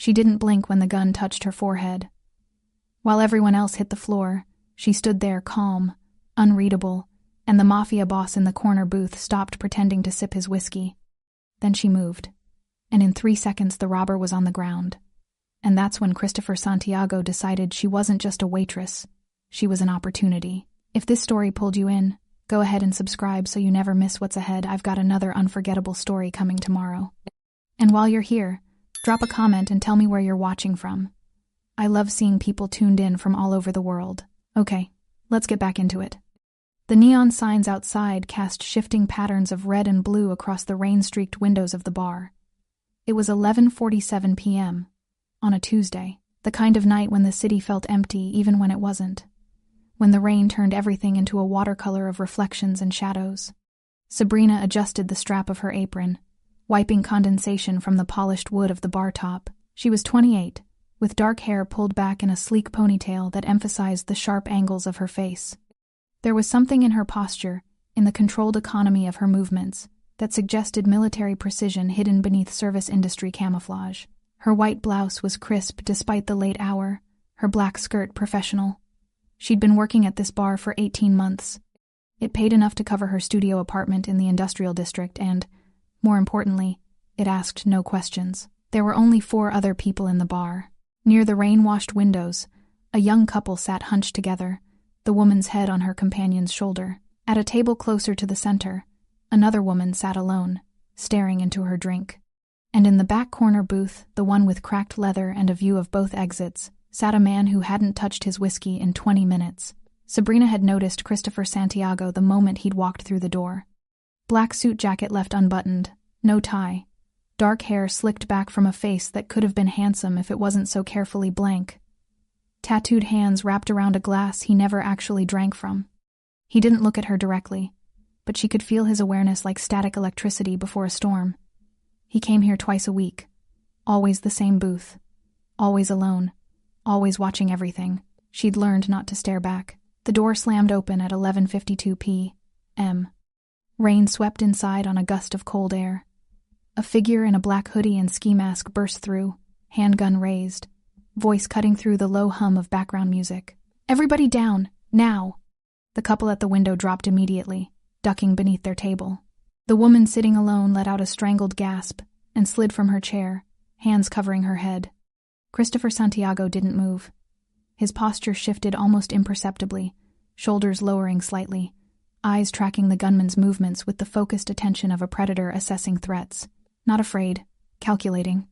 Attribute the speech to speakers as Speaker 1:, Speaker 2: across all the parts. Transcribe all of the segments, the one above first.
Speaker 1: She didn't blink when the gun touched her forehead. While everyone else hit the floor, she stood there calm, unreadable, and the mafia boss in the corner booth stopped pretending to sip his whiskey. Then she moved, and in 3 seconds the robber was on the ground. And that's when Christopher Santiago decided she wasn't just a waitress, she was an opportunity. If this story pulled you in, go ahead and subscribe so you never miss what's ahead. I've got another unforgettable story coming tomorrow. And while you're here, drop a comment and tell me where you're watching from. I love seeing people tuned in from all over the world. Okay, let's get back into it. The neon signs outside cast shifting patterns of red and blue across the rain-streaked windows of the bar. It was 11:47 p.m. on a Tuesday, the kind of night when the city felt empty even when it wasn't, when the rain turned everything into a watercolor of reflections and shadows. Sabrina adjusted the strap of her apron, wiping condensation from the polished wood of the bar top. She was 28, with dark hair pulled back in a sleek ponytail that emphasized the sharp angles of her face. There was something in her posture, in the controlled economy of her movements, that suggested military precision hidden beneath service industry camouflage. Her white blouse was crisp despite the late hour, her black skirt professional. She'd been working at this bar for 18 months. It paid enough to cover her studio apartment in the industrial district and, more importantly, it asked no questions. There were only 4 other people in the bar. Near the rain-washed windows, a young couple sat hunched together, the woman's head on her companion's shoulder. At a table closer to the center, another woman sat alone, staring into her drink. And in the back corner booth, the one with cracked leather and a view of both exits, sat a man who hadn't touched his whiskey in 20 minutes. Sabrina had noticed Christopher Santiago the moment he'd walked through the door. Black suit jacket left unbuttoned, no tie, dark hair slicked back from a face that could have been handsome if it wasn't so carefully blank. Tattooed hands wrapped around a glass he never actually drank from. He didn't look at her directly, but she could feel his awareness like static electricity before a storm. He came here twice a week, always the same booth, always alone, always watching everything. She'd learned not to stare back. The door slammed open at 11:52 p.m. Rain swept inside on a gust of cold air. A figure in a black hoodie and ski mask burst through, handgun raised, voice cutting through the low hum of background music. "Everybody down, now!" The couple at the window dropped immediately, ducking beneath their table. The woman sitting alone let out a strangled gasp and slid from her chair, hands covering her head. Christopher Santiago didn't move. His posture shifted almost imperceptibly, shoulders lowering slightly, eyes tracking the gunman's movements with the focused attention of a predator assessing threats. Not afraid, calculating.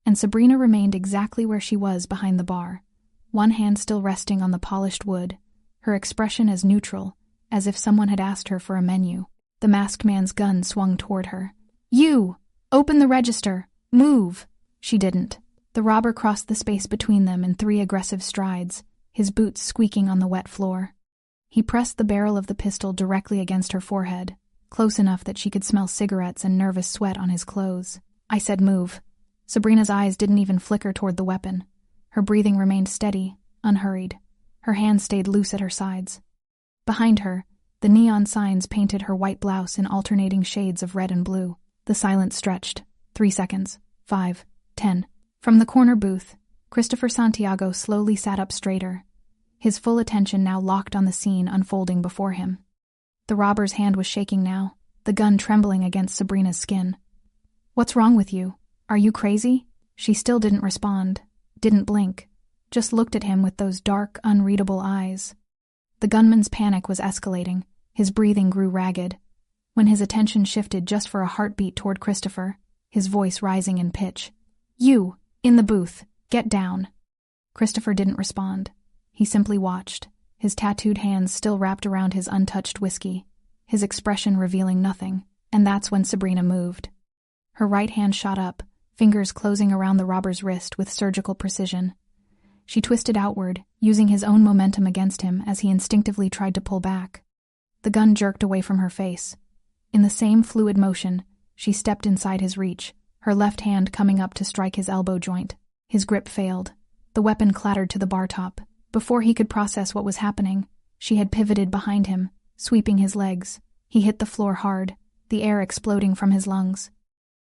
Speaker 1: And Sabrina remained exactly where she was behind the bar, one hand still resting on the polished wood, her expression as neutral, as if someone had asked her for a menu. The masked man's gun swung toward her. "You! Open the register! Move!" She didn't. The robber crossed the space between them in 3 aggressive strides, his boots squeaking on the wet floor. He pressed the barrel of the pistol directly against her forehead, close enough that she could smell cigarettes and nervous sweat on his clothes. "I said move." Sabrina's eyes didn't even flicker toward the weapon. Her breathing remained steady, unhurried. Her hands stayed loose at her sides. Behind her, the neon signs painted her white blouse in alternating shades of red and blue. The silence stretched. 3 seconds. 5. 10. From the corner booth, Christopher Santiago slowly sat up straighter, his full attention now locked on the scene unfolding before him. The robber's hand was shaking now, the gun trembling against Sabrina's skin. "What's wrong with you? Are you crazy?" She still didn't respond, didn't blink, just looked at him with those dark, unreadable eyes. The gunman's panic was escalating, his breathing grew ragged. When his attention shifted just for a heartbeat toward Christopher, his voice rising in pitch. "You, in the booth, get down." Christopher didn't respond. He simply watched, his tattooed hands still wrapped around his untouched whiskey, his expression revealing nothing, and that's when Sabrina moved. Her right hand shot up, fingers closing around the robber's wrist with surgical precision. She twisted outward, using his own momentum against him as he instinctively tried to pull back. The gun jerked away from her face. In the same fluid motion, she stepped inside his reach, her left hand coming up to strike his elbow joint. His grip failed. The weapon clattered to the bar top. Before he could process what was happening, she had pivoted behind him, sweeping his legs. He hit the floor hard, the air exploding from his lungs.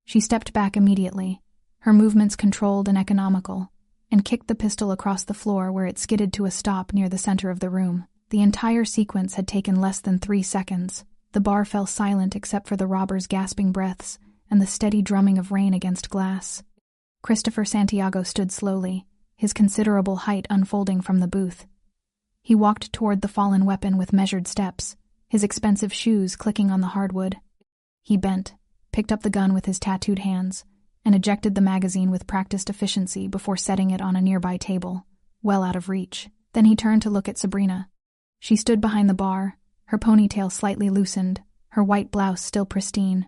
Speaker 1: She stepped back immediately, her movements controlled and economical, and kicked the pistol across the floor where it skidded to a stop near the center of the room. The entire sequence had taken less than 3 seconds. The bar fell silent except for the robber's gasping breaths and the steady drumming of rain against glass. Christopher Santiago stood slowly, his considerable height unfolding from the booth. He walked toward the fallen weapon with measured steps, his expensive shoes clicking on the hardwood. He bent, picked up the gun with his tattooed hands, and ejected the magazine with practiced efficiency before setting it on a nearby table, well out of reach. Then he turned to look at Sabrina. She stood behind the bar, her ponytail slightly loosened, her white blouse still pristine.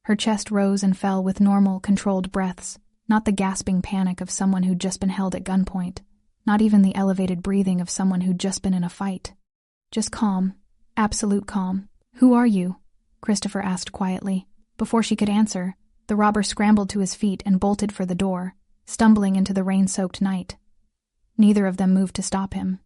Speaker 1: Her chest rose and fell with normal, controlled breaths, not the gasping panic of someone who'd just been held at gunpoint, not even the elevated breathing of someone who'd just been in a fight. Just calm, absolute calm. "Who are you?" Christopher asked quietly. Before she could answer, the robber scrambled to his feet and bolted for the door, stumbling into the rain-soaked night. Neither of them moved to stop him.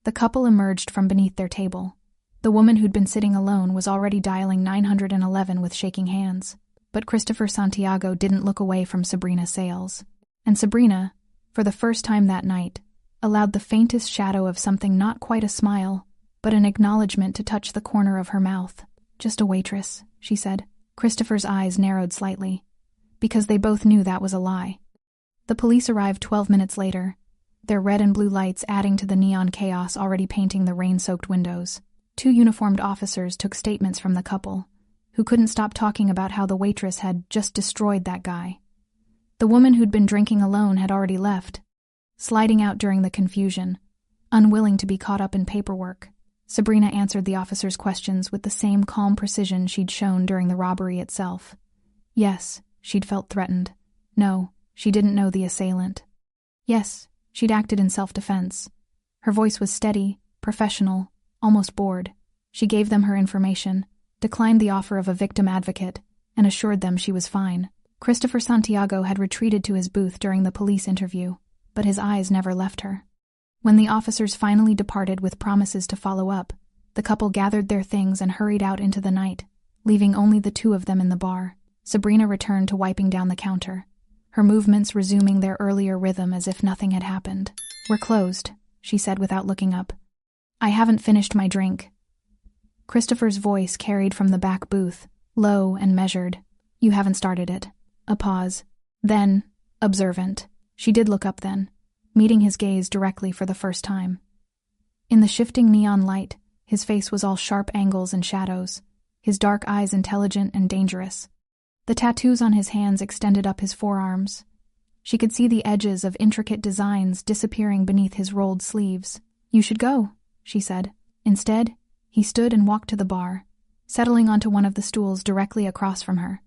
Speaker 1: The couple emerged from beneath their table. The woman who'd been sitting alone was already dialing 911 with shaking hands, but Christopher Santiago didn't look away from Sabrina Sales. And Sabrina, for the first time that night, allowed the faintest shadow of something not quite a smile, but an acknowledgement to touch the corner of her mouth. "Just a waitress," she said. Christopher's eyes narrowed slightly, because they both knew that was a lie. The police arrived 12 minutes later, their red and blue lights adding to the neon chaos already painting the rain-soaked windows. 2 uniformed officers took statements from the couple, who couldn't stop talking about how the waitress had just destroyed that guy. The woman who'd been drinking alone had already left, sliding out during the confusion, unwilling to be caught up in paperwork. Sabrina answered the officers' questions with the same calm precision she'd shown during the robbery itself. Yes, she'd felt threatened. No, she didn't know the assailant. Yes, she'd acted in self-defense. Her voice was steady, professional, almost bored. She gave them her information, declined the offer of a victim advocate, and assured them she was fine. Christopher Santiago had retreated to his booth during the police interview, but his eyes never left her. When the officers finally departed with promises to follow up, the couple gathered their things and hurried out into the night, leaving only the 2 of them in the bar. Sabrina returned to wiping down the counter, her movements resuming their earlier rhythm as if nothing had happened. "We're closed," she said without looking up. "I haven't finished my drink." Christopher's voice carried from the back booth, low and measured. "You haven't started it." A pause. Then, observant. She did look up then, meeting his gaze directly for the first time. In the shifting neon light, his face was all sharp angles and shadows, his dark eyes intelligent and dangerous. The tattoos on his hands extended up his forearms. She could see the edges of intricate designs disappearing beneath his rolled sleeves. "You should go," she said. Instead, he stood and walked to the bar, settling onto one of the stools directly across from her.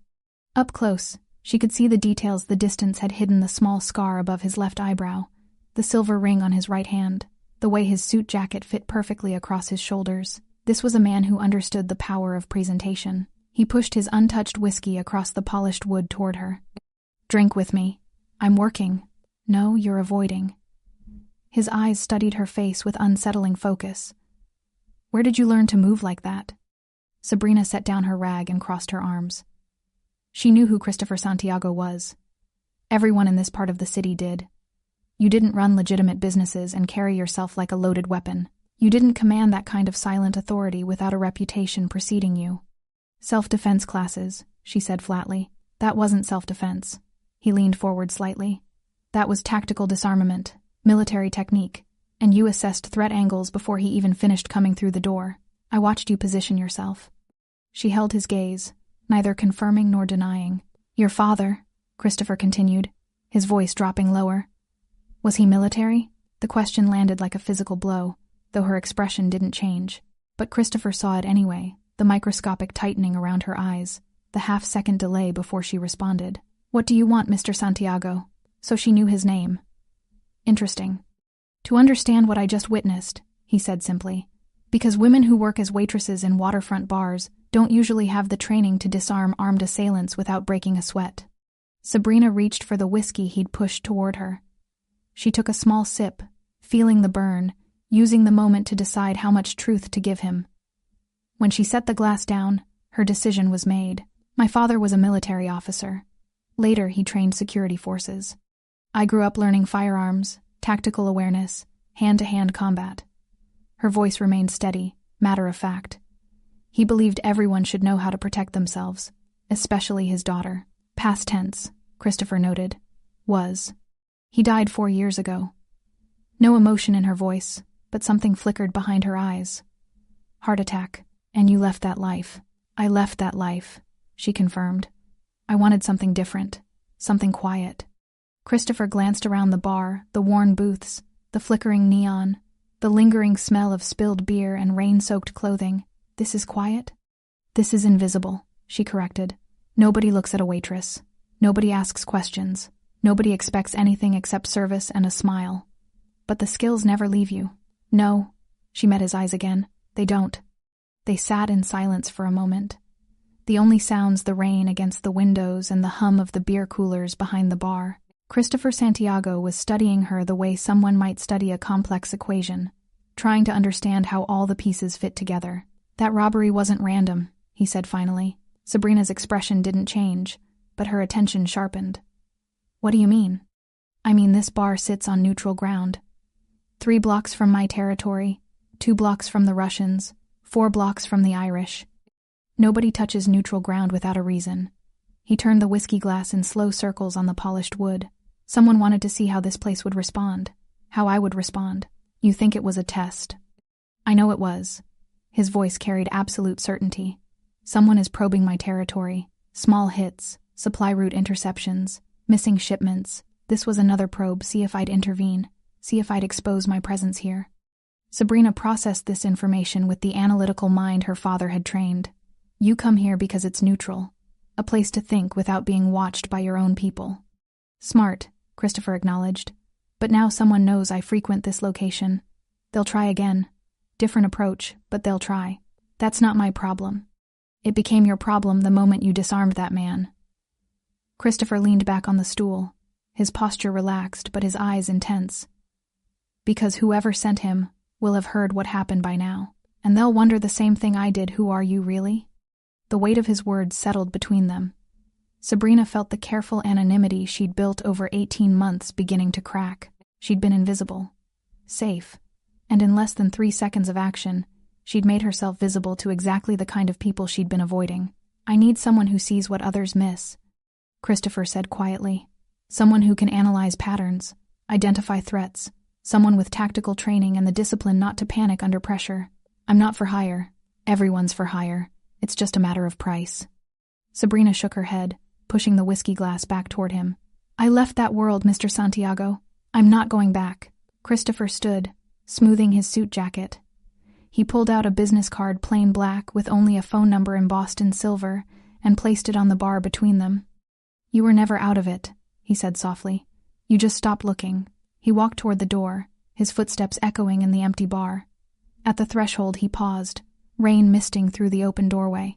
Speaker 1: Up close, she could see the details the distance had hidden: the small scar above his left eyebrow, the silver ring on his right hand, the way his suit jacket fit perfectly across his shoulders. This was a man who understood the power of presentation. He pushed his untouched whiskey across the polished wood toward her. "Drink with me. I'm working." "No, you're avoiding." His eyes studied her face with unsettling focus. "Where did you learn to move like that?" Sabrina set down her rag and crossed her arms. She knew who Christopher Santiago was. Everyone in this part of the city did. You didn't run legitimate businesses and carry yourself like a loaded weapon. You didn't command that kind of silent authority without a reputation preceding you. "Self-defense classes," she said flatly. "That wasn't self-defense." He leaned forward slightly. "That was tactical disarmament, military technique, and you assessed threat angles before he even finished coming through the door. I watched you position yourself." She held his gaze, neither confirming nor denying. "Your father," Christopher continued, his voice dropping lower. "Was he military?" The question landed like a physical blow, though her expression didn't change. But Christopher saw it anyway, the microscopic tightening around her eyes, the half-second delay before she responded. "What do you want, Mr. Santiago?" So she knew his name. "Interesting." "To understand what I just witnessed," he said simply. "Because women who work as waitresses in waterfront bars don't usually have the training to disarm armed assailants without breaking a sweat." Sabrina reached for the whiskey he'd pushed toward her. She took a small sip, feeling the burn, using the moment to decide how much truth to give him. When she set the glass down, her decision was made. "My father was a military officer. Later, he trained security forces. I grew up learning firearms, tactical awareness, hand-to-hand combat. Her voice remained steady, matter-of-fact. He believed everyone should know how to protect themselves, especially his daughter. Past tense, Christopher noted. Was. He died 4 years ago. No emotion in her voice, but something flickered behind her eyes. Heart attack. And you left that life. I left that life, she confirmed. I wanted something different, something quiet. Christopher glanced around the bar, the worn booths, the flickering neon, the lingering smell of spilled beer and rain-soaked clothing. This is quiet? This is invisible, she corrected. Nobody looks at a waitress. Nobody asks questions. Nobody expects anything except service and a smile. But the skills never leave you. No, she met his eyes again. They don't. They sat in silence for a moment. The only sounds the rain against the windows and the hum of the beer coolers behind the bar. Christopher Santiago was studying her the way someone might study a complex equation, trying to understand how all the pieces fit together. That robbery wasn't random, he said finally. Sabrina's expression didn't change, but her attention sharpened. What do you mean? I mean this bar sits on neutral ground. 3 blocks from my territory, 2 blocks from the Russians, 4 blocks from the Irish. Nobody touches neutral ground without a reason. He turned the whiskey glass in slow circles on the polished wood. Someone wanted to see how this place would respond, how I would respond. You think it was a test? I know it was. His voice carried absolute certainty. Someone is probing my territory. Small hits, supply route interceptions, missing shipments. This was another probe, see if I'd intervene, see if I'd expose my presence here. Sabrina processed this information with the analytical mind her father had trained. You come here because it's neutral, a place to think without being watched by your own people. Smart, Christopher acknowledged. But now someone knows I frequent this location. They'll try again. Different approach, but they'll try. That's not my problem. It became your problem the moment you disarmed that man. Christopher leaned back on the stool, his posture relaxed but his eyes intense. Because whoever sent him will have heard what happened by now, and they'll wonder the same thing I did. Who are you, really? The weight of his words settled between them. Sabrina felt the careful anonymity she'd built over 18 months beginning to crack. She'd been invisible, safe, and in less than 3 seconds of action, she'd made herself visible to exactly the kind of people she'd been avoiding. I need someone who sees what others miss, Christopher said quietly. Someone who can analyze patterns, identify threats, someone with tactical training and the discipline not to panic under pressure. I'm not for hire. Everyone's for hire. It's just a matter of price. Sabrina shook her head, pushing the whiskey glass back toward him. I left that world, Mr. Santiago. I'm not going back. Christopher stood, smoothing his suit jacket. He pulled out a business card plain black with only a phone number embossed in silver and placed it on the bar between them. You were never out of it, he said softly. You just stopped looking. He walked toward the door, his footsteps echoing in the empty bar. At the threshold he paused, rain misting through the open doorway.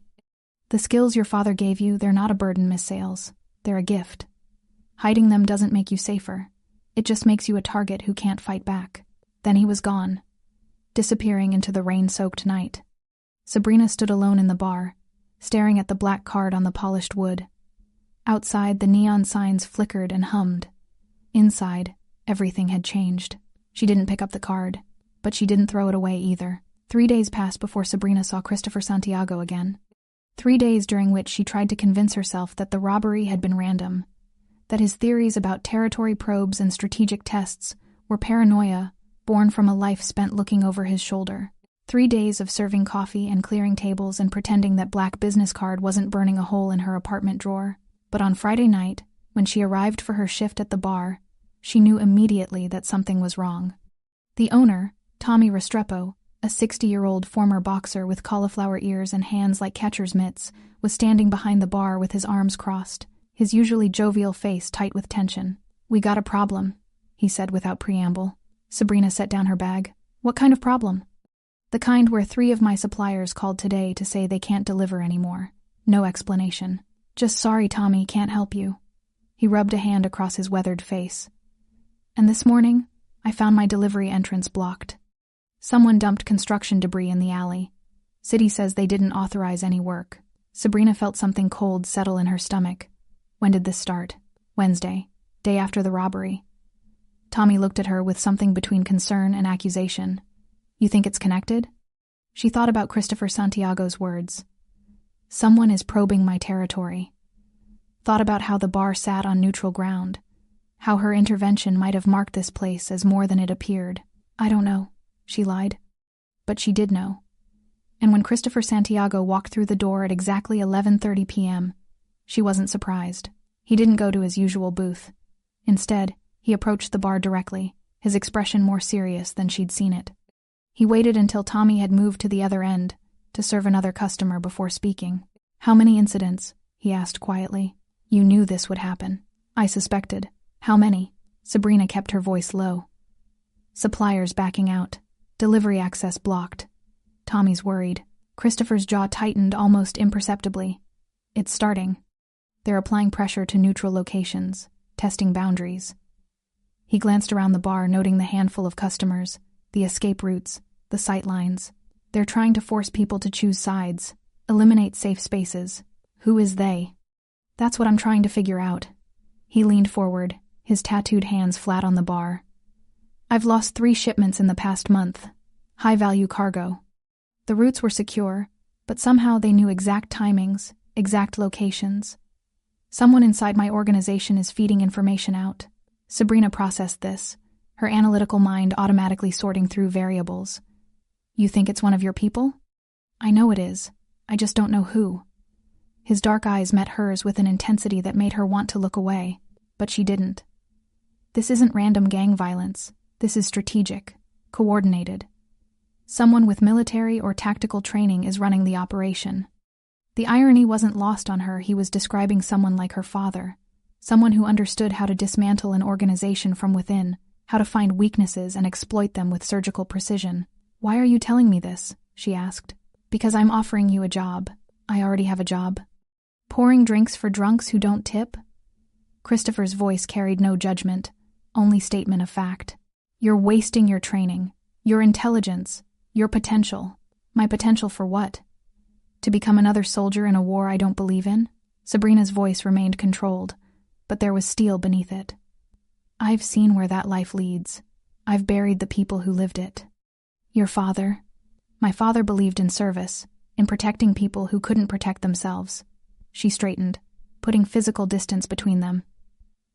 Speaker 1: The skills your father gave you, they're not a burden, Miss Sales. They're a gift. Hiding them doesn't make you safer. It just makes you a target who can't fight back. Then he was gone, disappearing into the rain-soaked night. Sabrina stood alone in the bar, staring at the black card on the polished wood. Outside, the neon signs flickered and hummed. Inside, everything had changed. She didn't pick up the card, but she didn't throw it away either. 3 days passed before Sabrina saw Christopher Santiago again. 3 days during which she tried to convince herself that the robbery had been random, that his theories about territory probes and strategic tests were paranoia born from a life spent looking over his shoulder. 3 days of serving coffee and clearing tables and pretending that black business card wasn't burning a hole in her apartment drawer. But on Friday night, when she arrived for her shift at the bar, she knew immediately that something was wrong. The owner, Tommy Restrepo, a 60-year-old former boxer with cauliflower ears and hands like catcher's mitts, was standing behind the bar with his arms crossed, his usually jovial face tight with tension. We got a problem, he said without preamble. Sabrina set down her bag. What kind of problem? The kind where 3 of my suppliers called today to say they can't deliver anymore. No explanation. Just sorry, Tommy, can't help you. He rubbed a hand across his weathered face. And this morning, I found my delivery entrance blocked. Someone dumped construction debris in the alley. City says they didn't authorize any work. Sabrina felt something cold settle in her stomach. When did this start? Wednesday, day after the robbery. Tommy looked at her with something between concern and accusation. You think it's connected? She thought about Christopher Santiago's words. Someone is probing my territory. Thought about how the bar sat on neutral ground, how her intervention might have marked this place as more than it appeared. I don't know, she lied. But she did know. And when Christopher Santiago walked through the door at exactly 11:30 p.m., she wasn't surprised. He didn't go to his usual booth. Instead, he approached the bar directly, his expression more serious than she'd seen it. He waited until Tommy had moved to the other end to serve another customer before speaking. How many incidents? He asked quietly. You knew this would happen. I suspected. How many? Sabrina kept her voice low. Suppliers backing out. Delivery access blocked. Tommy's worried. Christopher's jaw tightened almost imperceptibly. It's starting. They're applying pressure to neutral locations, testing boundaries. He glanced around the bar, noting the handful of customers, the escape routes, the sight lines. They're trying to force people to choose sides, eliminate safe spaces. Who is they? That's what I'm trying to figure out. He leaned forward, his tattooed hands flat on the bar. I've lost 3 shipments in the past month. High-value cargo. The routes were secure, but somehow they knew exact timings, exact locations. Someone inside my organization is feeding information out. Sabrina processed this, her analytical mind automatically sorting through variables. You think it's one of your people? I know it is. I just don't know who. His dark eyes met hers with an intensity that made her want to look away, but she didn't. This isn't random gang violence. This is strategic, coordinated. Someone with military or tactical training is running the operation. The irony wasn't lost on her. He was describing someone like her father, someone who understood how to dismantle an organization from within, how to find weaknesses and exploit them with surgical precision. Why are you telling me this? She asked. Because I'm offering you a job. I already have a job. Pouring drinks for drunks who don't tip? Christopher's voice carried no judgment, only statement of fact. You're wasting your training, your intelligence, your potential. My potential for what? To become another soldier in a war I don't believe in? Sabrina's voice remained controlled, but there was steel beneath it. I've seen where that life leads. I've buried the people who lived it. Your father? My father believed in service, in protecting people who couldn't protect themselves. She straightened, putting physical distance between them.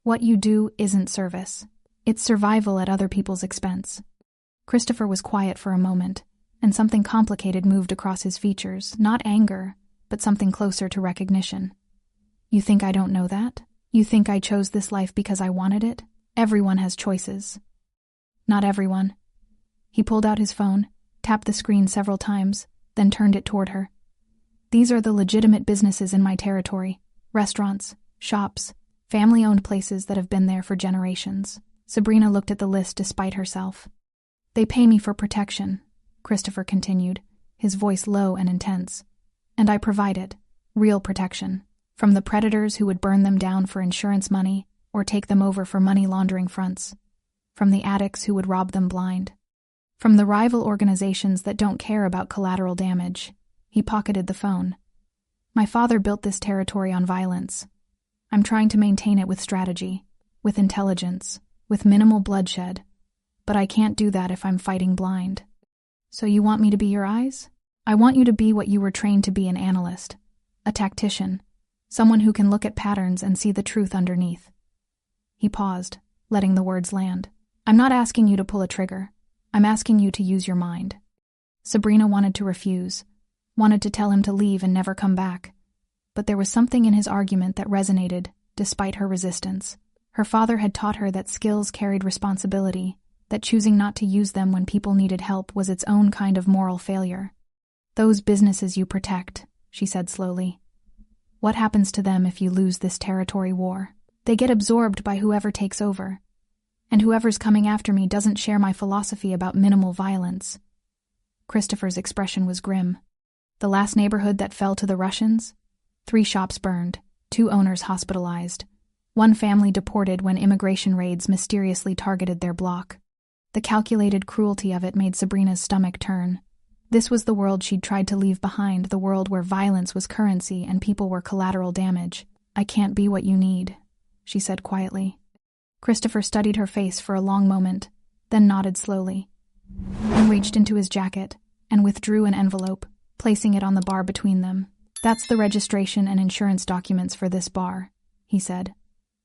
Speaker 1: What you do isn't service. It's survival at other people's expense. Christopher was quiet for a moment, and something complicated moved across his features, not anger, but something closer to recognition. You think I don't know that? You think I chose this life because I wanted it? Everyone has choices. Not everyone. He pulled out his phone, tapped the screen several times, then turned it toward her. These are the legitimate businesses in my territory. Restaurants, shops, family-owned places that have been there for generations. Sabrina looked at the list despite herself. They pay me for protection, Christopher continued, his voice low and intense. And I provide it, real protection, from the predators who would burn them down for insurance money or take them over for money laundering fronts, from the addicts who would rob them blind, from the rival organizations that don't care about collateral damage. He pocketed the phone. My father built this territory on violence. I'm trying to maintain it with strategy, with intelligence, with minimal bloodshed, but I can't do that if I'm fighting blind. So you want me to be your eyes? I want you to be what you were trained to be, an analyst, a tactician, someone who can look at patterns and see the truth underneath. He paused, letting the words land. I'm not asking you to pull a trigger. I'm asking you to use your mind. Sabrina wanted to refuse, wanted to tell him to leave and never come back, but there was something in his argument that resonated, despite her resistance. Her father had taught her that skills carried responsibility, that choosing not to use them when people needed help was its own kind of moral failure. Those businesses you protect, she said slowly. What happens to them if you lose this territory war? They get absorbed by whoever takes over. And whoever's coming after me doesn't share my philosophy about minimal violence. Christopher's expression was grim. The last neighborhood that fell to the Russians? 3 shops burned, 2 owners hospitalized, 1 family deported when immigration raids mysteriously targeted their block. The calculated cruelty of it made Sabrina's stomach turn. This was the world she'd tried to leave behind, the world where violence was currency and people were collateral damage. I can't be what you need, she said quietly. Christopher studied her face for a long moment, then nodded slowly. He reached into his jacket and withdrew an envelope, placing it on the bar between them. That's the registration and insurance documents for this bar, he said.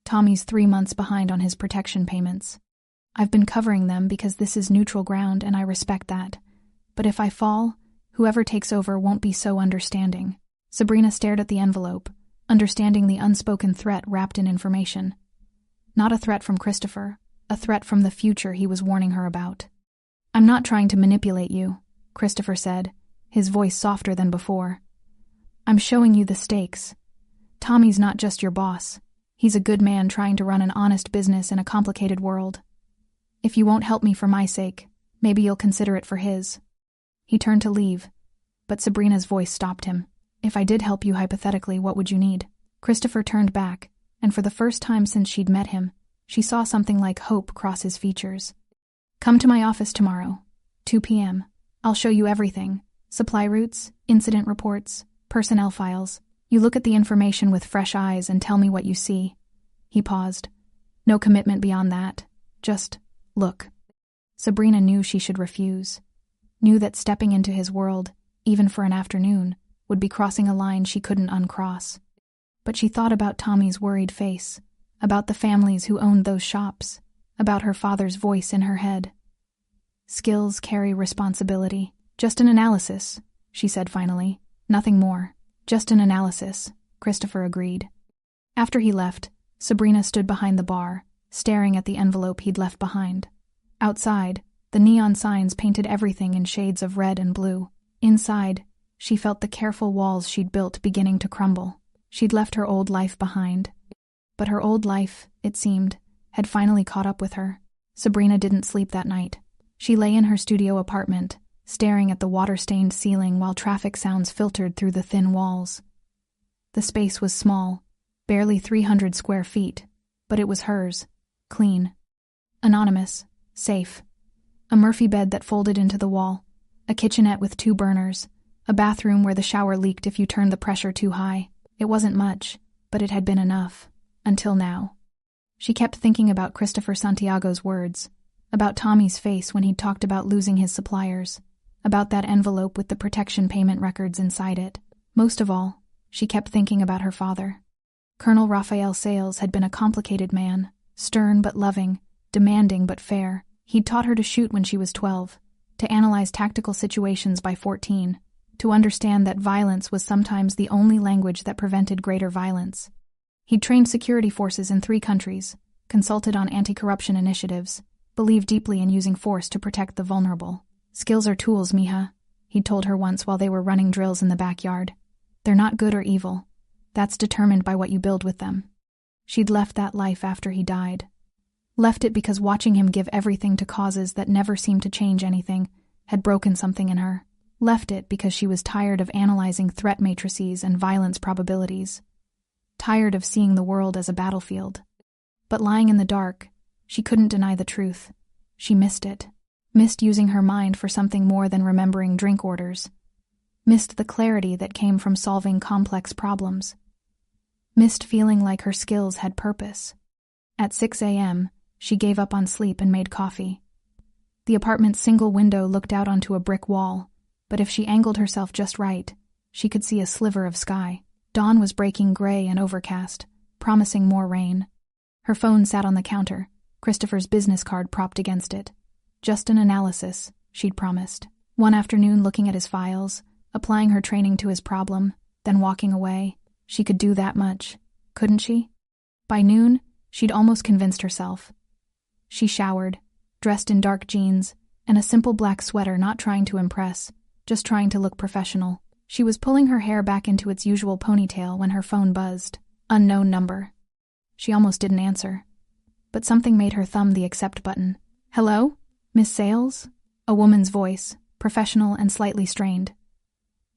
Speaker 1: Tommy's 3 months behind on his protection payments. I've been covering them because this is neutral ground and I respect that. But if I fall, whoever takes over won't be so understanding. Sabrina stared at the envelope, understanding the unspoken threat wrapped in information. Not a threat from Christopher, a threat from the future he was warning her about. I'm not trying to manipulate you, Christopher said, his voice softer than before. I'm showing you the stakes. Tommy's not just your boss. He's a good man trying to run an honest business in a complicated world. If you won't help me for my sake, maybe you'll consider it for his. He turned to leave, but Sabrina's voice stopped him. If I did help you hypothetically, what would you need? Christopher turned back, and for the first time since she'd met him, she saw something like hope cross his features. Come to my office tomorrow, 2 p.m. I'll show you everything. Supply routes, incident reports, personnel files. You look at the information with fresh eyes and tell me what you see. He paused. No commitment beyond that. Just look. Sabrina knew she should refuse. Knew that stepping into his world, even for an afternoon, would be crossing a line she couldn't uncross. But she thought about Tommy's worried face, about the families who owned those shops, about her father's voice in her head. Skills carry responsibility. Just an analysis, she said finally. Nothing more. Just an analysis, Christopher agreed. After he left, Sabrina stood behind the bar, staring at the envelope he'd left behind. Outside, the neon signs painted everything in shades of red and blue. Inside, she felt the careful walls she'd built beginning to crumble. She'd left her old life behind. But her old life, it seemed, had finally caught up with her. Sabrina didn't sleep that night. She lay in her studio apartment, staring at the water-stained ceiling while traffic sounds filtered through the thin walls. The space was small, barely 300 square feet, but it was hers, clean. Anonymous, safe. A Murphy bed that folded into the wall, a kitchenette with 2 burners, a bathroom where the shower leaked if you turned the pressure too high. It wasn't much, but it had been enough. Until now. She kept thinking about Christopher Santiago's words, about Tommy's face when he'd talked about losing his suppliers, about that envelope with the protection payment records inside it. Most of all, she kept thinking about her father. Colonel Raphael Sales had been a complicated man, stern but loving, demanding but fair. He'd taught her to shoot when she was 12, to analyze tactical situations by 14, to understand that violence was sometimes the only language that prevented greater violence. He'd trained security forces in 3 countries, consulted on anti-corruption initiatives, believed deeply in using force to protect the vulnerable. Skills are tools, mija, he'd told her once while they were running drills in the backyard. They're not good or evil. That's determined by what you build with them. She'd left that life after he died. Left it because watching him give everything to causes that never seemed to change anything had broken something in her. Left it because she was tired of analyzing threat matrices and violence probabilities. Tired of seeing the world as a battlefield. But lying in the dark, she couldn't deny the truth. She missed it. Missed using her mind for something more than remembering drink orders. Missed the clarity that came from solving complex problems. Missed feeling like her skills had purpose. At 6 a.m., she gave up on sleep and made coffee. The apartment's single window looked out onto a brick wall, but if she angled herself just right, she could see a sliver of sky. Dawn was breaking gray and overcast, promising more rain. Her phone sat on the counter, Christopher's business card propped against it. Just an analysis, she'd promised. One afternoon looking at his files, applying her training to his problem, then walking away. She could do that much, couldn't she? By noon, she'd almost convinced herself. She showered, dressed in dark jeans, and a simple black sweater, not trying to impress, just trying to look professional. She was pulling her hair back into its usual ponytail when her phone buzzed. Unknown number. She almost didn't answer. But something made her thumb the accept button. Hello? Miss Sales? A woman's voice, professional and slightly strained.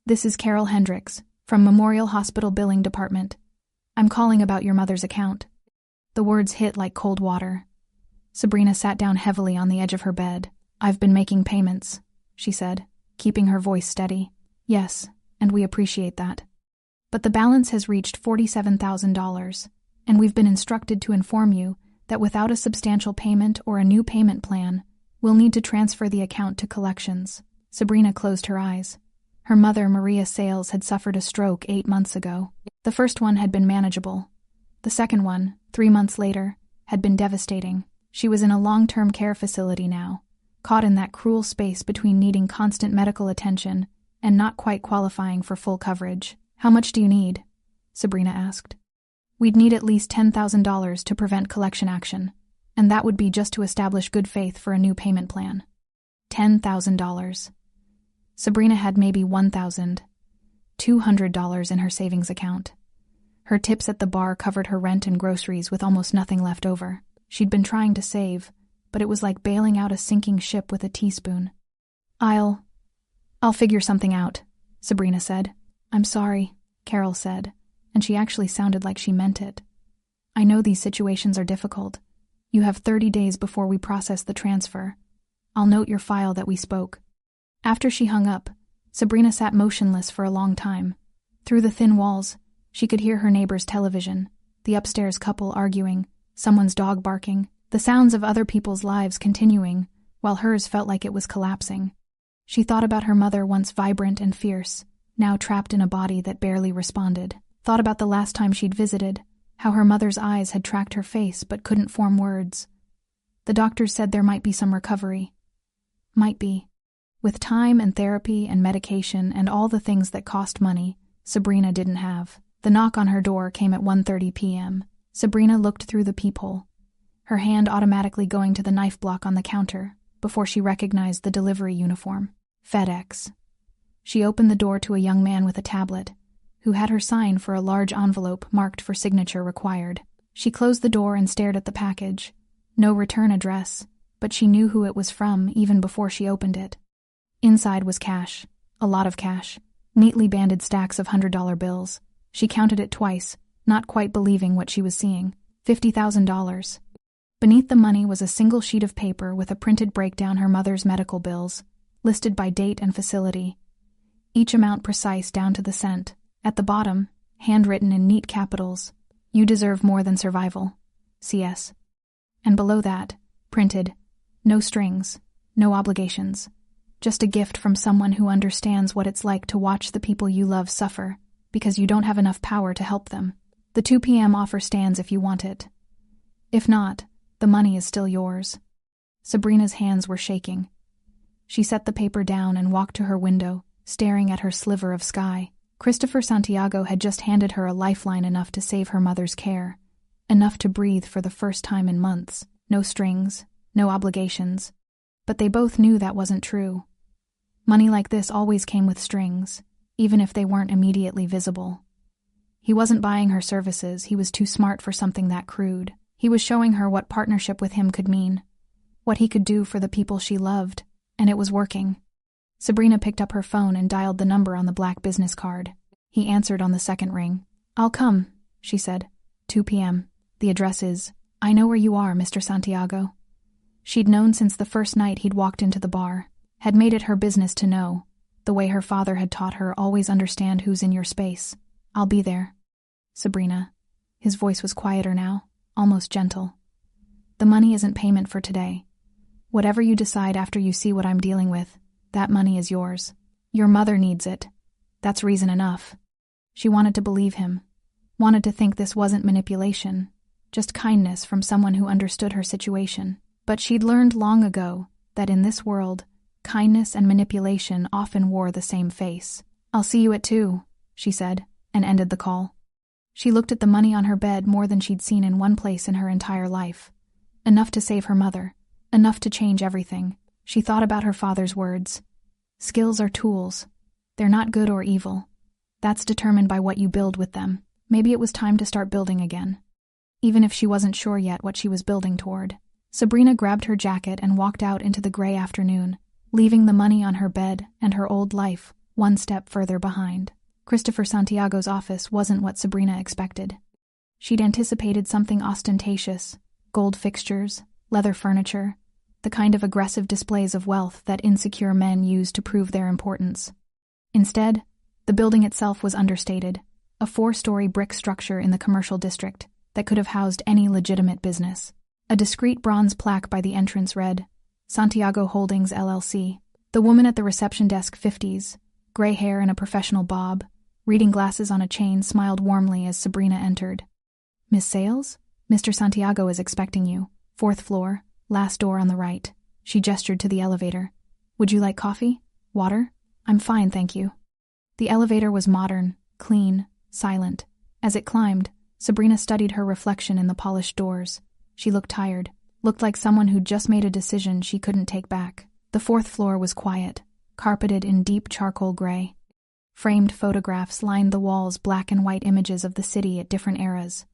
Speaker 1: This is Carol Hendricks, from Memorial Hospital Billing Department. I'm calling about your mother's account. The words hit like cold water. Sabrina sat down heavily on the edge of her bed. I've been making payments, she said, keeping her voice steady. Yes, and we appreciate that. But the balance has reached $47,000, and we've been instructed to inform you that without a substantial payment or a new payment plan, we'll need to transfer the account to collections. Sabrina closed her eyes. Her mother, Maria Sales, had suffered a stroke 8 months ago. The first one had been manageable. The second one, 3 months later, had been devastating. She was in a long-term care facility now, caught in that cruel space between needing constant medical attention and not quite qualifying for full coverage. "How much do you need?" Sabrina asked. "We'd need at least $10,000 to prevent collection action, and that would be just to establish good faith for a new payment plan." $10,000. Sabrina had maybe $1,200 in her savings account. Her tips at the bar covered her rent and groceries with almost nothing left over. She'd been trying to save, but it was like bailing out a sinking ship with a teaspoon. I'll figure something out," Sabrina said. "I'm sorry," Carol said, and she actually sounded like she meant it. "I know these situations are difficult. You have 30 days before we process the transfer. I'll note your file that we spoke." After she hung up, Sabrina sat motionless for a long time. Through the thin walls, she could hear her neighbor's television, the upstairs couple arguing, someone's dog barking, the sounds of other people's lives continuing, while hers felt like it was collapsing. She thought about her mother, once vibrant and fierce, now trapped in a body that barely responded. Thought about the last time she'd visited, how her mother's eyes had tracked her face but couldn't form words. The doctors said there might be some recovery. Might be. With time and therapy and medication and all the things that cost money, Sabrina didn't have. The knock on her door came at 1:30 p.m. Sabrina looked through the peephole, her hand automatically going to the knife block on the counter before she recognized the delivery uniform. FedEx. She opened the door to a young man with a tablet, who had her sign for a large envelope marked for signature required. She closed the door and stared at the package. No return address, but she knew who it was from even before she opened it. Inside was cash, a lot of cash, neatly banded stacks of $100 bills. She counted it twice, not quite believing what she was seeing. $50,000. Beneath the money was a single sheet of paper with a printed breakdown her mother's medical bills, listed by date and facility, each amount precise down to the cent. At the bottom, handwritten in neat capitals, "You deserve more than survival. CS." And below that, printed, "No strings, no obligations. Just a gift from someone who understands what it's like to watch the people you love suffer because you don't have enough power to help them. The 2 p.m. offer stands if you want it. If not, the money is still yours." Sabrina's hands were shaking. She set the paper down and walked to her window, staring at her sliver of sky. Christopher Santiago had just handed her a lifeline enough to save her mother's care, enough to breathe for the first time in months. No strings, no obligations. But they both knew that wasn't true. Money like this always came with strings, even if they weren't immediately visible. He wasn't buying her services, he was too smart for something that crude. He was showing her what partnership with him could mean, what he could do for the people she loved, and it was working. Sabrina picked up her phone and dialed the number on the black business card. He answered on the second ring. "I'll come," she said. 2 p.m. "The address is—" "I know where you are, Mr. Santiago." She'd known since the first night he'd walked into the bar, had made it her business to know, the way her father had taught her, always understand who's in your space. "I'll be there." "Sabrina." His voice was quieter now, almost gentle. "The money isn't payment for today. Whatever you decide after you see what I'm dealing with, that money is yours. Your mother needs it. That's reason enough." She wanted to believe him, wanted to think this wasn't manipulation, just kindness from someone who understood her situation. But she'd learned long ago that in this world, kindness and manipulation often wore the same face. "I'll see you at 2, she said, and ended the call. She looked at the money on her bed more than she'd seen in one place in her entire life. Enough to save her mother, enough to change everything. She thought about her father's words. "Skills are tools. They're not good or evil. That's determined by what you build with them." Maybe it was time to start building again, even if she wasn't sure yet what she was building toward. Sabrina grabbed her jacket and walked out into the gray afternoon, leaving the money on her bed and her old life one step further behind. Christopher Santiago's office wasn't what Sabrina expected. She'd anticipated something ostentatious, gold fixtures, leather furniture, the kind of aggressive displays of wealth that insecure men use to prove their importance. Instead, the building itself was understated, a 4-story brick structure in the commercial district that could have housed any legitimate business. A discreet bronze plaque by the entrance read, Santiago Holdings LLC. The woman at the reception desk, 50s, gray hair and a professional bob, reading glasses on a chain, smiled warmly as Sabrina entered. Miss Sales? Mr. Santiago is expecting you. 4th floor, last door on the right. She gestured to the elevator. Would you like coffee? Water? I'm fine, thank you. The elevator was modern, clean, silent. As it climbed, Sabrina studied her reflection in the polished doors. She looked tired, looked like someone who'd just made a decision she couldn't take back. The 4th floor was quiet, carpeted in deep charcoal gray. Framed photographs lined the walls, black and white images of the city at different eras,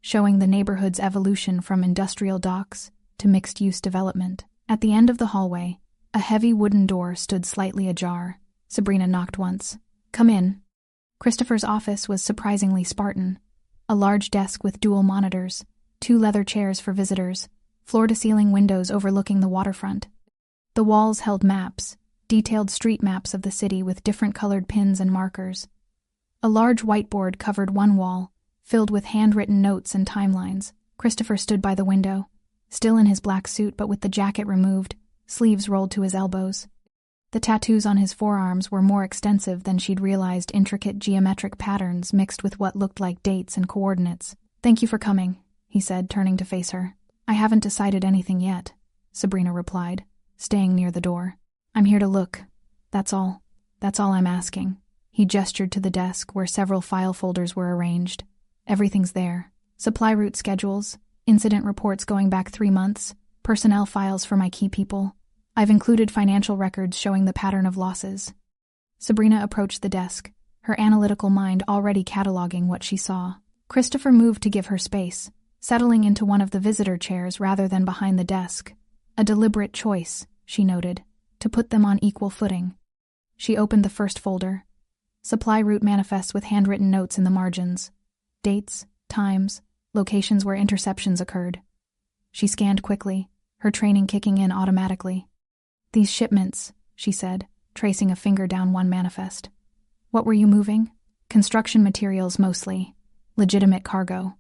Speaker 1: showing the neighborhood's evolution from industrial docks to mixed-use development. At the end of the hallway, a heavy wooden door stood slightly ajar. Sabrina knocked once. Come in. Christopher's office was surprisingly Spartan. A large desk with dual monitors, 2 leather chairs for visitors, floor-to-ceiling windows overlooking the waterfront. The walls held maps, detailed street maps of the city with different colored pins and markers. A large whiteboard covered one wall, filled with handwritten notes and timelines. Christopher stood by the window, still in his black suit but with the jacket removed, sleeves rolled to his elbows. The tattoos on his forearms were more extensive than she'd realized, intricate geometric patterns mixed with what looked like dates and coordinates. Thank you for coming, he said, turning to face her. I haven't decided anything yet, Sabrina replied, staying near the door. I'm here to look. That's all. That's all I'm asking. He gestured to the desk where several file folders were arranged. Everything's there. Supply route schedules, incident reports going back 3 months, personnel files for my key people. I've included financial records showing the pattern of losses. Sabrina approached the desk, her analytical mind already cataloging what she saw. Christopher moved to give her space, settling into one of the visitor chairs rather than behind the desk. A deliberate choice, she noted, to put them on equal footing. She opened the first folder. Supply route manifests with handwritten notes in the margins. Dates, times, locations where interceptions occurred. She scanned quickly, her training kicking in automatically. These shipments, she said, tracing a finger down one manifest. What were you moving? Construction materials mostly. Legitimate cargo.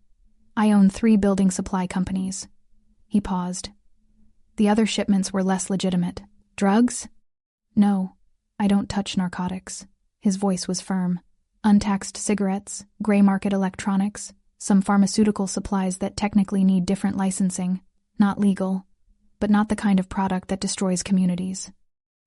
Speaker 1: I own 3 building supply companies. He paused. The other shipments were less legitimate. Drugs? No, I don't touch narcotics. His voice was firm. Untaxed cigarettes, gray market electronics, some pharmaceutical supplies that technically need different licensing. Not legal, but not the kind of product that destroys communities.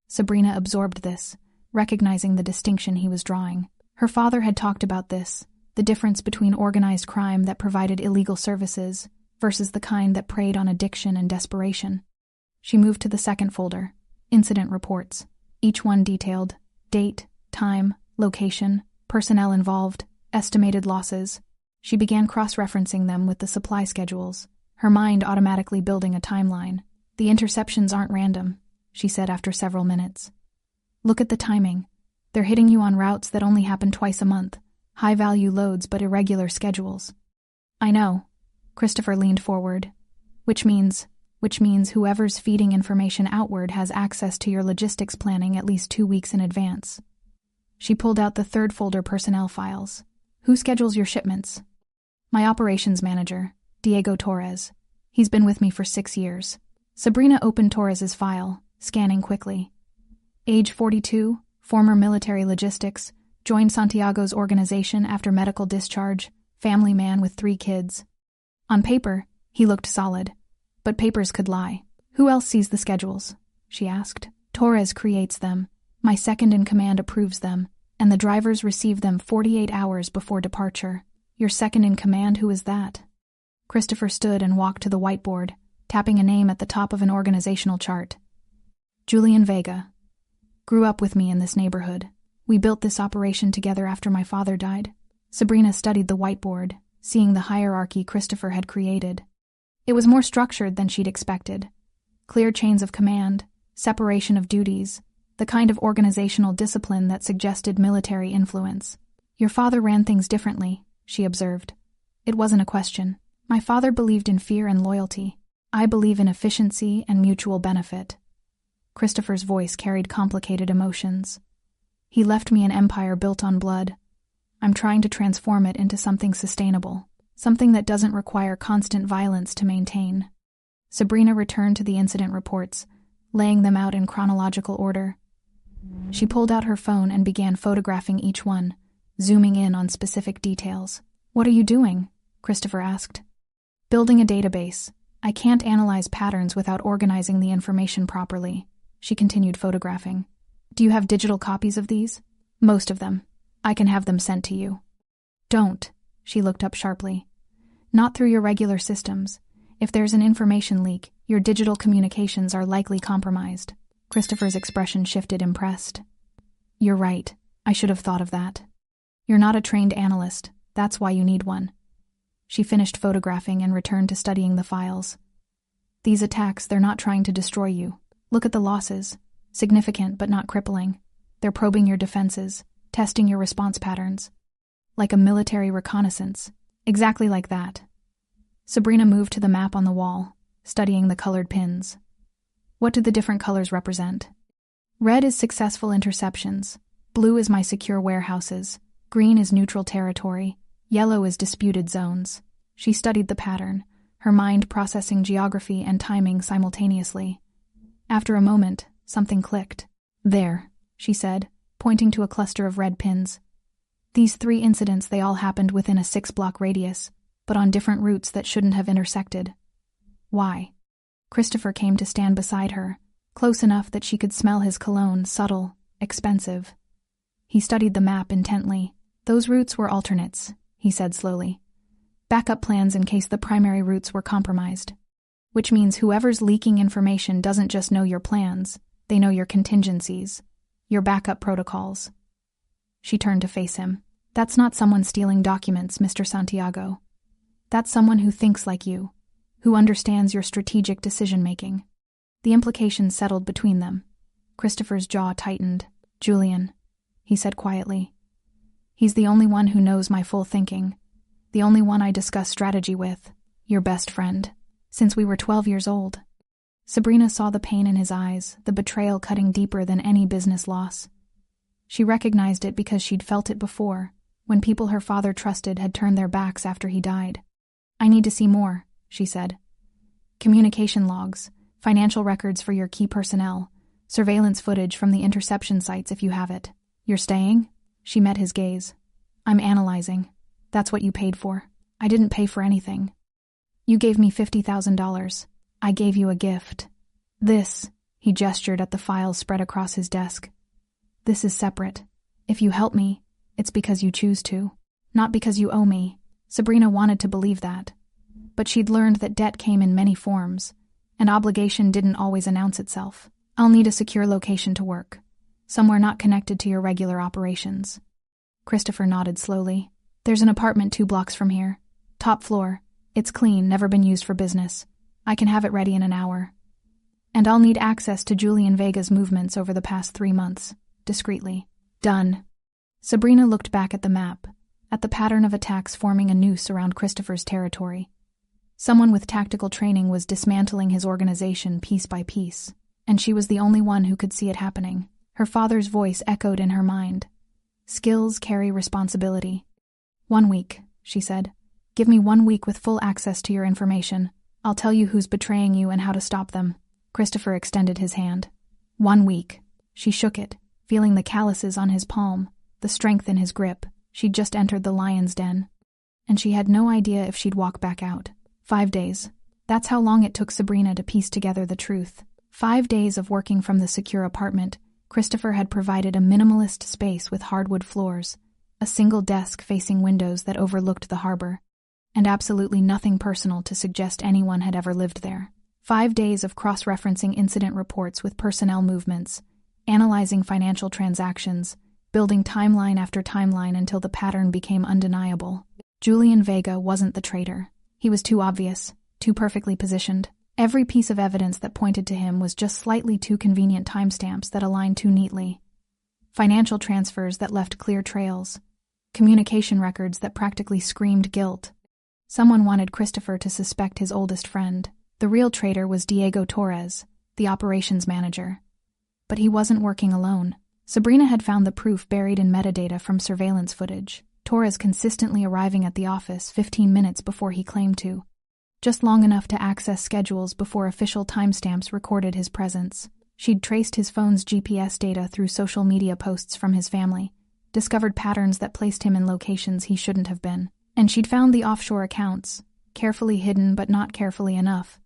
Speaker 1: Sabrina absorbed this, recognizing the distinction he was drawing. Her father had talked about this, the difference between organized crime that provided illegal services versus the kind that preyed on addiction and desperation. She moved to the second folder, incident reports, each one detailed, date, time, location, personnel involved, estimated losses. She began cross-referencing them with the supply schedules, her mind automatically building a timeline. The interceptions aren't random, she said after several minutes. Look at the timing. They're hitting you on routes that only happen twice a month, high-value loads but irregular schedules. I know. Christopher leaned forward. Which means whoever's feeding information outward has access to your logistics planning at least 2 weeks in advance. She pulled out the third folder, personnel files. Who schedules your shipments? My operations manager, Diego Torres. He's been with me for 6 years. Sabrina opened Torres's file, scanning quickly. Age 42, former military logistics, joined Santiago's organization after medical discharge, family man with 3 kids. On paper, he looked solid, but papers could lie. Who else sees the schedules? She asked. Torres creates them. My second-in-command approves them, and the drivers receive them 48 hours before departure. Your second-in-command, who is that? Christopher stood and walked to the whiteboard, tapping a name at the top of an organizational chart. Julian Vega. Grew up with me in this neighborhood. We built this operation together after my father died. Sabrina studied the whiteboard, seeing the hierarchy Christopher had created. It was more structured than she'd expected. Clear chains of command, separation of duties, the kind of organizational discipline that suggested military influence. Your father ran things differently, she observed. It wasn't a question. My father believed in fear and loyalty. I believe in efficiency and mutual benefit. Christopher's voice carried complicated emotions. He left me an empire built on blood. I'm trying to transform it into something sustainable, something that doesn't require constant violence to maintain. Sabrina returned to the incident reports, laying them out in chronological order. She pulled out her phone and began photographing each one, zooming in on specific details. "What are you doing?" Christopher asked. "Building a database. I can't analyze patterns without organizing the information properly." She continued photographing. "Do you have digital copies of these?" "Most of them. I can have them sent to you." "Don't." She looked up sharply. "Not through your regular systems. If there's an information leak, your digital communications are likely compromised." Christopher's expression shifted, impressed. "You're right. I should have thought of that. You're not a trained analyst. That's why you need one." She finished photographing and returned to studying the files. "These attacks, they're not trying to destroy you. Look at the losses. Significant but not crippling. They're probing your defenses, testing your response patterns. Like a military reconnaissance. Exactly like that." Sabrina moved to the map on the wall, studying the colored pins. "What do the different colors represent?" "Red is successful interceptions. Blue is my secure warehouses. Green is neutral territory. Yellow is disputed zones." She studied the pattern, her mind processing geography and timing simultaneously. After a moment, something clicked. "There," she said, pointing to a cluster of red pins. "These 3 incidents, they all happened within a 6-block radius, but on different routes that shouldn't have intersected." "Why?" Christopher came to stand beside her, close enough that she could smell his cologne, subtle, expensive. He studied the map intently. "Those routes were alternates," he said slowly. "Backup plans in case the primary routes were compromised. Which means whoever's leaking information doesn't just know your plans, they know your contingencies, your backup protocols." She turned to face him. "That's not someone stealing documents, Mr. Santiago. That's someone who thinks like you, who understands your strategic decision-making." The implications settled between them. Christopher's jaw tightened. "Julian," he said quietly. "He's the only one who knows my full thinking, the only one I discuss strategy with, your best friend, since we were 12 years old." Sabrina saw the pain in his eyes, the betrayal cutting deeper than any business loss. She recognized it because she'd felt it before, when people her father trusted had turned their backs after he died. "I need to see more," she said. "Communication logs, financial records for your key personnel, surveillance footage from the interception sites if you have it." "You're staying?" She met his gaze. "I'm analyzing. That's what you paid for." "I didn't pay for anything. You gave me $50,000. I gave you a gift. This," he gestured at the files spread across his desk. "This is separate. If you help me, it's because you choose to, not because you owe me." Sabrina wanted to believe that, but she'd learned that debt came in many forms, and obligation didn't always announce itself. "I'll need a secure location to work, somewhere not connected to your regular operations." Christopher nodded slowly. "There's an apartment 2 blocks from here. Top floor. It's clean, never been used for business. I can have it ready in an hour. And I'll need access to Julian Vega's movements over the past 3 months, discreetly." "Done." Sabrina looked back at the map, at the pattern of attacks forming a noose around Christopher's territory. Someone with tactical training was dismantling his organization piece by piece, and she was the only one who could see it happening. Her father's voice echoed in her mind. "Skills carry responsibility." 1 week, she said. "Give me 1 week with full access to your information. I'll tell you who's betraying you and how to stop them." Christopher extended his hand. 1 week. She shook it, feeling the calluses on his palm, the strength in his grip. She'd just entered the lion's den, and she had no idea if she'd walk back out. 5 days. That's how long it took Sabrina to piece together the truth. 5 days of working from the secure apartment. Christopher had provided a minimalist space with hardwood floors, a single desk facing windows that overlooked the harbor, and absolutely nothing personal to suggest anyone had ever lived there. 5 days of cross-referencing incident reports with personnel movements, analyzing financial transactions, building timeline after timeline until the pattern became undeniable. Julian Vega wasn't the traitor. He was too obvious, too perfectly positioned. Every piece of evidence that pointed to him was just slightly too convenient timestamps that aligned too neatly. Financial transfers that left clear trails. Communication records that practically screamed guilt. Someone wanted Christopher to suspect his oldest friend. The real traitor was Diego Torres, the operations manager. But he wasn't working alone. Sabrina had found the proof buried in metadata from surveillance footage. Torres consistently arriving at the office 15 minutes before he claimed to. Just long enough to access schedules before official timestamps recorded his presence. She'd traced his phone's GPS data through social media posts from his family, discovered patterns that placed him in locations he shouldn't have been, and she'd found the offshore accounts, carefully hidden but not carefully enough.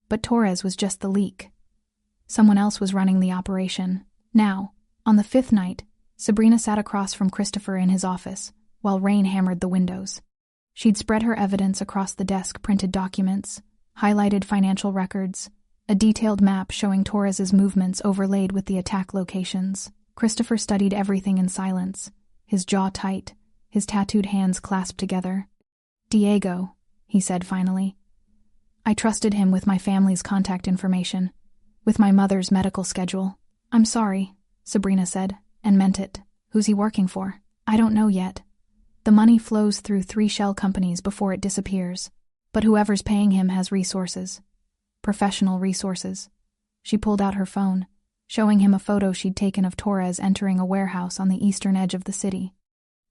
Speaker 1: But Torres was just the leak. Someone else was running the operation. Now, on the 5th night, Sabrina sat across from Christopher in his office, while rain hammered the windows. She'd spread her evidence across the desk, printed documents, highlighted financial records, a detailed map showing Torres's movements overlaid with the attack locations. Christopher studied everything in silence, his jaw tight, his tattooed hands clasped together. "Diego," he said finally. "I trusted him with my family's contact information, with my mother's medical schedule." "I'm sorry," Sabrina said, and meant it. "Who's he working for?" "I don't know yet. The money flows through 3 shell companies before it disappears, but whoever's paying him has resources. Professional resources." She pulled out her phone, showing him a photo she'd taken of Torres entering a warehouse on the eastern edge of the city.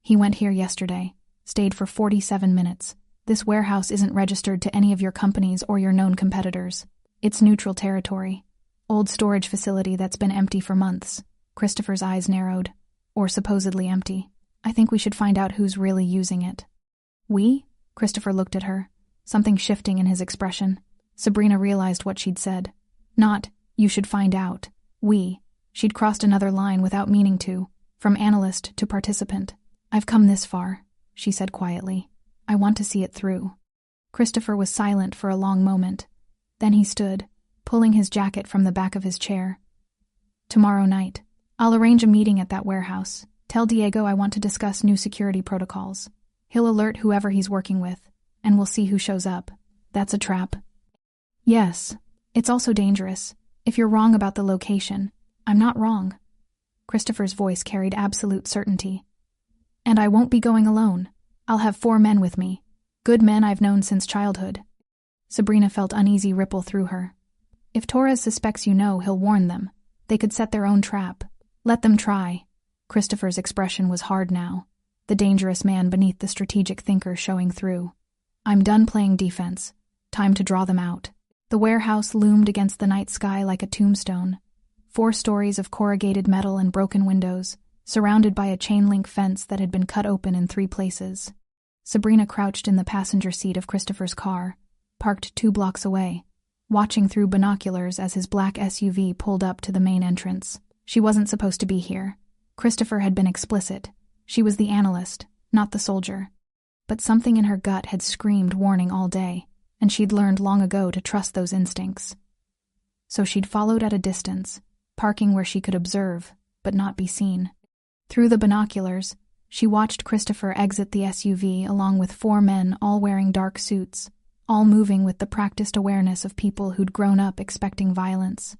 Speaker 1: "He went here yesterday, stayed for 47 minutes. This warehouse isn't registered to any of your companies or your known competitors. It's neutral territory. Old storage facility that's been empty for months." Christopher's eyes narrowed. "Or supposedly empty. I think we should find out who's really using it." "We?" Christopher looked at her, something shifting in his expression. Sabrina realized what she'd said. Not, "you should find out." "We." She'd crossed another line without meaning to, from analyst to participant. "I've come this far," she said quietly. "I want to see it through." Christopher was silent for a long moment. Then he stood, pulling his jacket from the back of his chair. "Tomorrow night. I'll arrange a meeting at that warehouse. Tell Diego I want to discuss new security protocols. He'll alert whoever he's working with, and we'll see who shows up." "That's a trap." "Yes. It's also dangerous. If you're wrong about the location, I'm not wrong." Christopher's voice carried absolute certainty. "And I won't be going alone. I'll have 4 men with me. Good men I've known since childhood." Sabrina felt uneasy ripple through her. "If Torres suspects he'll warn them. They could set their own trap. Let them try." Christopher's expression was hard now, the dangerous man beneath the strategic thinker showing through. "I'm done playing defense. Time to draw them out." The warehouse loomed against the night sky like a tombstone. 4 stories of corrugated metal and broken windows, surrounded by a chain-link fence that had been cut open in 3 places. Sabrina crouched in the passenger seat of Christopher's car, parked 2 blocks away, watching through binoculars as his black SUV pulled up to the main entrance. She wasn't supposed to be here. Christopher had been explicit. She was the analyst, not the soldier. But something in her gut had screamed warning all day, and she'd learned long ago to trust those instincts. So she'd followed at a distance, parking where she could observe, but not be seen. Through the binoculars, she watched Christopher exit the SUV along with 4 men all wearing dark suits, all moving with the practiced awareness of people who'd grown up expecting violence.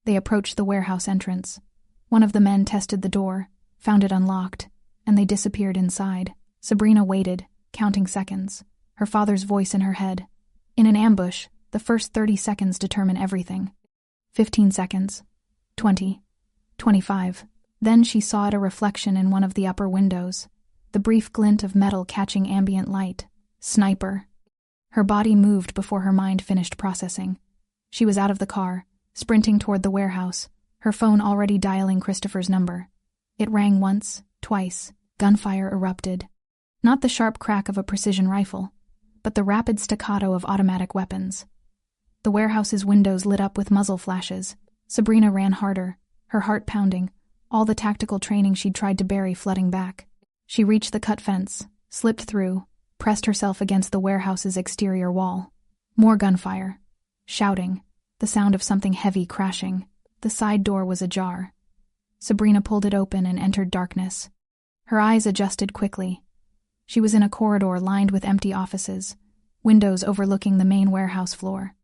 Speaker 1: They approached the warehouse entrance. One of the men tested the door, found it unlocked, and they disappeared inside. Sabrina waited, counting seconds, her father's voice in her head. In an ambush, the first 30 seconds determine everything. 15 seconds. 20. 25. Then she saw it, a reflection in one of the upper windows, the brief glint of metal catching ambient light. Sniper. Her body moved before her mind finished processing. She was out of the car, sprinting toward the warehouse, her phone already dialing Christopher's number. It rang once, twice. Gunfire erupted. Not the sharp crack of a precision rifle, but the rapid staccato of automatic weapons. The warehouse's windows lit up with muzzle flashes. Sabrina ran harder, her heart pounding, all the tactical training she'd tried to bury flooding back. She reached the cut fence, slipped through, pressed herself against the warehouse's exterior wall. More gunfire. Shouting. The sound of something heavy crashing. The side door was ajar. Sabrina pulled it open and entered darkness. Her eyes adjusted quickly. She was in a corridor lined with empty offices, windows overlooking the main warehouse floor.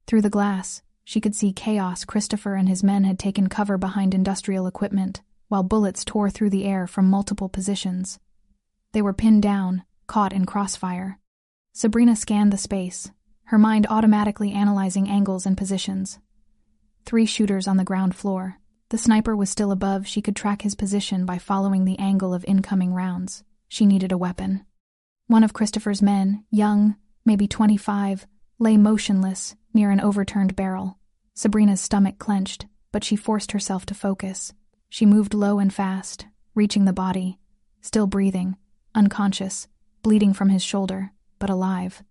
Speaker 1: Through the glass, she could see chaos. Christopher and his men had taken cover behind industrial equipment, while bullets tore through the air from multiple positions. They were pinned down, caught in crossfire. Sabrina scanned the space, her mind automatically analyzing angles and positions. 3 shooters on the ground floor. The sniper was still above. She could track his position by following the angle of incoming rounds. She needed a weapon. One of Christopher's men, young, maybe 25, lay motionless near an overturned barrel. Sabrina's stomach clenched, but she forced herself to focus. She moved low and fast, reaching the body, still breathing, unconscious, bleeding from his shoulder, but alive.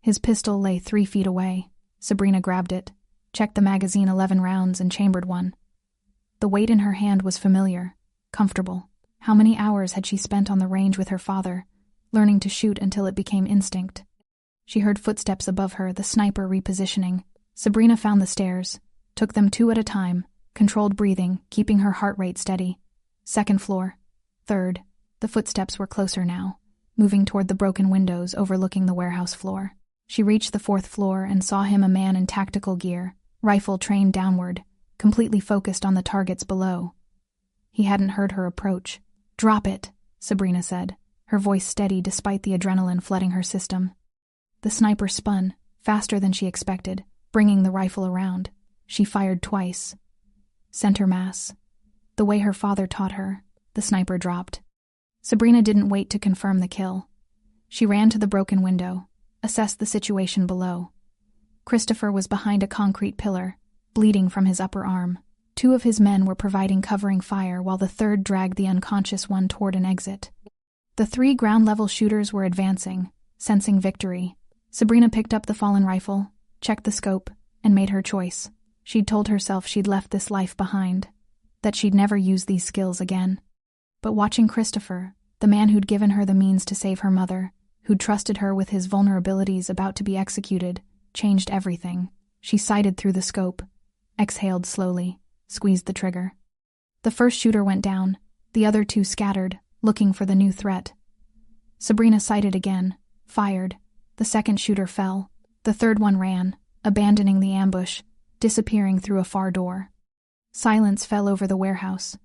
Speaker 1: His pistol lay 3 feet away. Sabrina grabbed it, checked the magazine 11 rounds and chambered one. The weight in her hand was familiar, comfortable. How many hours had she spent on the range with her father, learning to shoot until it became instinct? She heard footsteps above her, the sniper repositioning. Sabrina found the stairs, took them 2 at a time, controlled breathing, keeping her heart rate steady. 2nd floor. 3rd. The footsteps were closer now, moving toward the broken windows overlooking the warehouse floor. She reached the 4th floor and saw him, a man in tactical gear, rifle trained downward, completely focused on the targets below. He hadn't heard her approach. "Drop it," Sabrina said, her voice steady despite the adrenaline flooding her system. The sniper spun, faster than she expected, bringing the rifle around. She fired twice. Center mass. The way her father taught her, the sniper dropped. Sabrina didn't wait to confirm the kill. She ran to the broken window, assessed the situation below. Christopher was behind a concrete pillar, bleeding from his upper arm. 2 of his men were providing covering fire while the 3rd dragged the unconscious one toward an exit. The 3 ground-level shooters were advancing, sensing victory. Sabrina picked up the fallen rifle, checked the scope, and made her choice. She'd told herself she'd left this life behind, that she'd never use these skills again. But watching Christopher, the man who'd given her the means to save her mother, who'd trusted her with his vulnerabilities about to be executed, changed everything. She sighted through the scope, exhaled slowly, squeezed the trigger. The first shooter went down, the other 2 scattered, looking for the new threat. Sabrina sighted again, fired. The 2nd shooter fell. The 3rd one ran, abandoning the ambush, disappearing through a far door. Silence fell over the warehouse,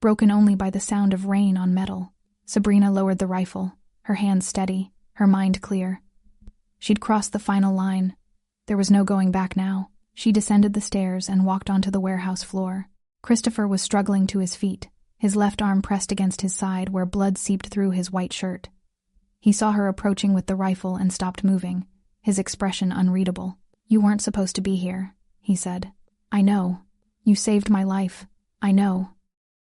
Speaker 1: broken only by the sound of rain on metal. Sabrina lowered the rifle, her hands steady, her mind clear. She'd crossed the final line. There was no going back now. She descended the stairs and walked onto the warehouse floor. Christopher was struggling to his feet, his left arm pressed against his side where blood seeped through his white shirt. He saw her approaching with the rifle and stopped moving, his expression unreadable. "You weren't supposed to be here," he said. "I know. You saved my life. I know."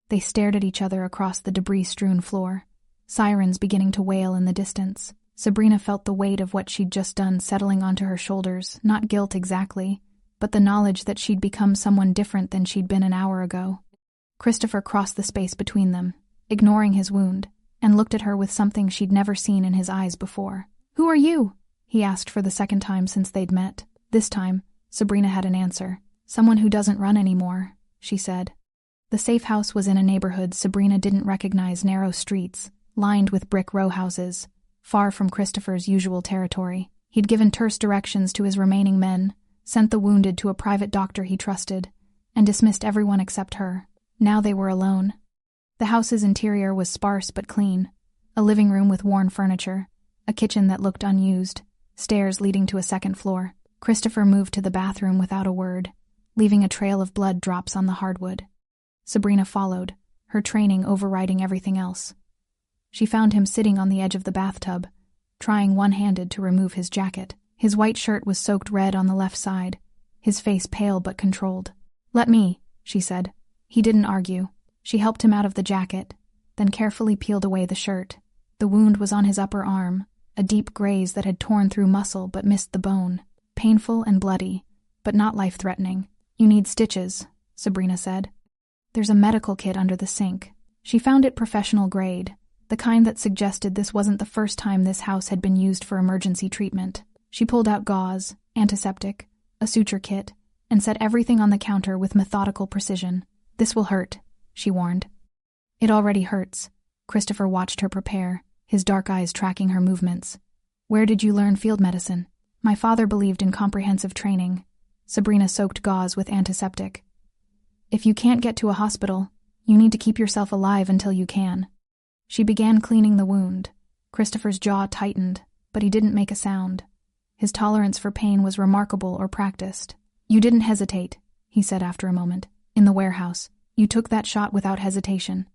Speaker 1: They stared at each other across the debris-strewn floor, sirens beginning to wail in the distance. Sabrina felt the weight of what she'd just done settling onto her shoulders, not guilt exactly, but the knowledge that she'd become someone different than she'd been an hour ago. Christopher crossed the space between them, ignoring his wound, and looked at her with something she'd never seen in his eyes before. "Who are you?" he asked for the 2nd time since they'd met. This time, Sabrina had an answer. "Someone who doesn't run anymore," she said. The safe house was in a neighborhood Sabrina didn't recognize, narrow streets, lined with brick row houses, far from Christopher's usual territory. He'd given terse directions to his remaining men, sent the wounded to a private doctor he trusted, and dismissed everyone except her. Now they were alone. The house's interior was sparse but clean, a living room with worn furniture, a kitchen that looked unused, stairs leading to a 2nd floor. Christopher moved to the bathroom without a word, leaving a trail of blood drops on the hardwood. Sabrina followed, her training overriding everything else. She found him sitting on the edge of the bathtub, trying one-handed to remove his jacket. His white shirt was soaked red on the left side, his face pale but controlled. "Let me," she said. He didn't argue. She helped him out of the jacket, then carefully peeled away the shirt. The wound was on his upper arm, a deep graze that had torn through muscle but missed the bone. Painful and bloody, but not life-threatening. "You need stitches," Sabrina said. "There's a medical kit under the sink." She found it professional grade, the kind that suggested this wasn't the first time this house had been used for emergency treatment. She pulled out gauze, antiseptic, a suture kit, and set everything on the counter with methodical precision. "This will hurt," she warned. "It already hurts." Christopher watched her prepare, his dark eyes tracking her movements. "Where did you learn field medicine?" "My father believed in comprehensive training." Sabrina soaked gauze with antiseptic. "If you can't get to a hospital, you need to keep yourself alive until you can." She began cleaning the wound. Christopher's jaw tightened, but he didn't make a sound. His tolerance for pain was remarkable or practiced. "You didn't hesitate," he said after a moment. "In the warehouse, you took that shot without hesitation."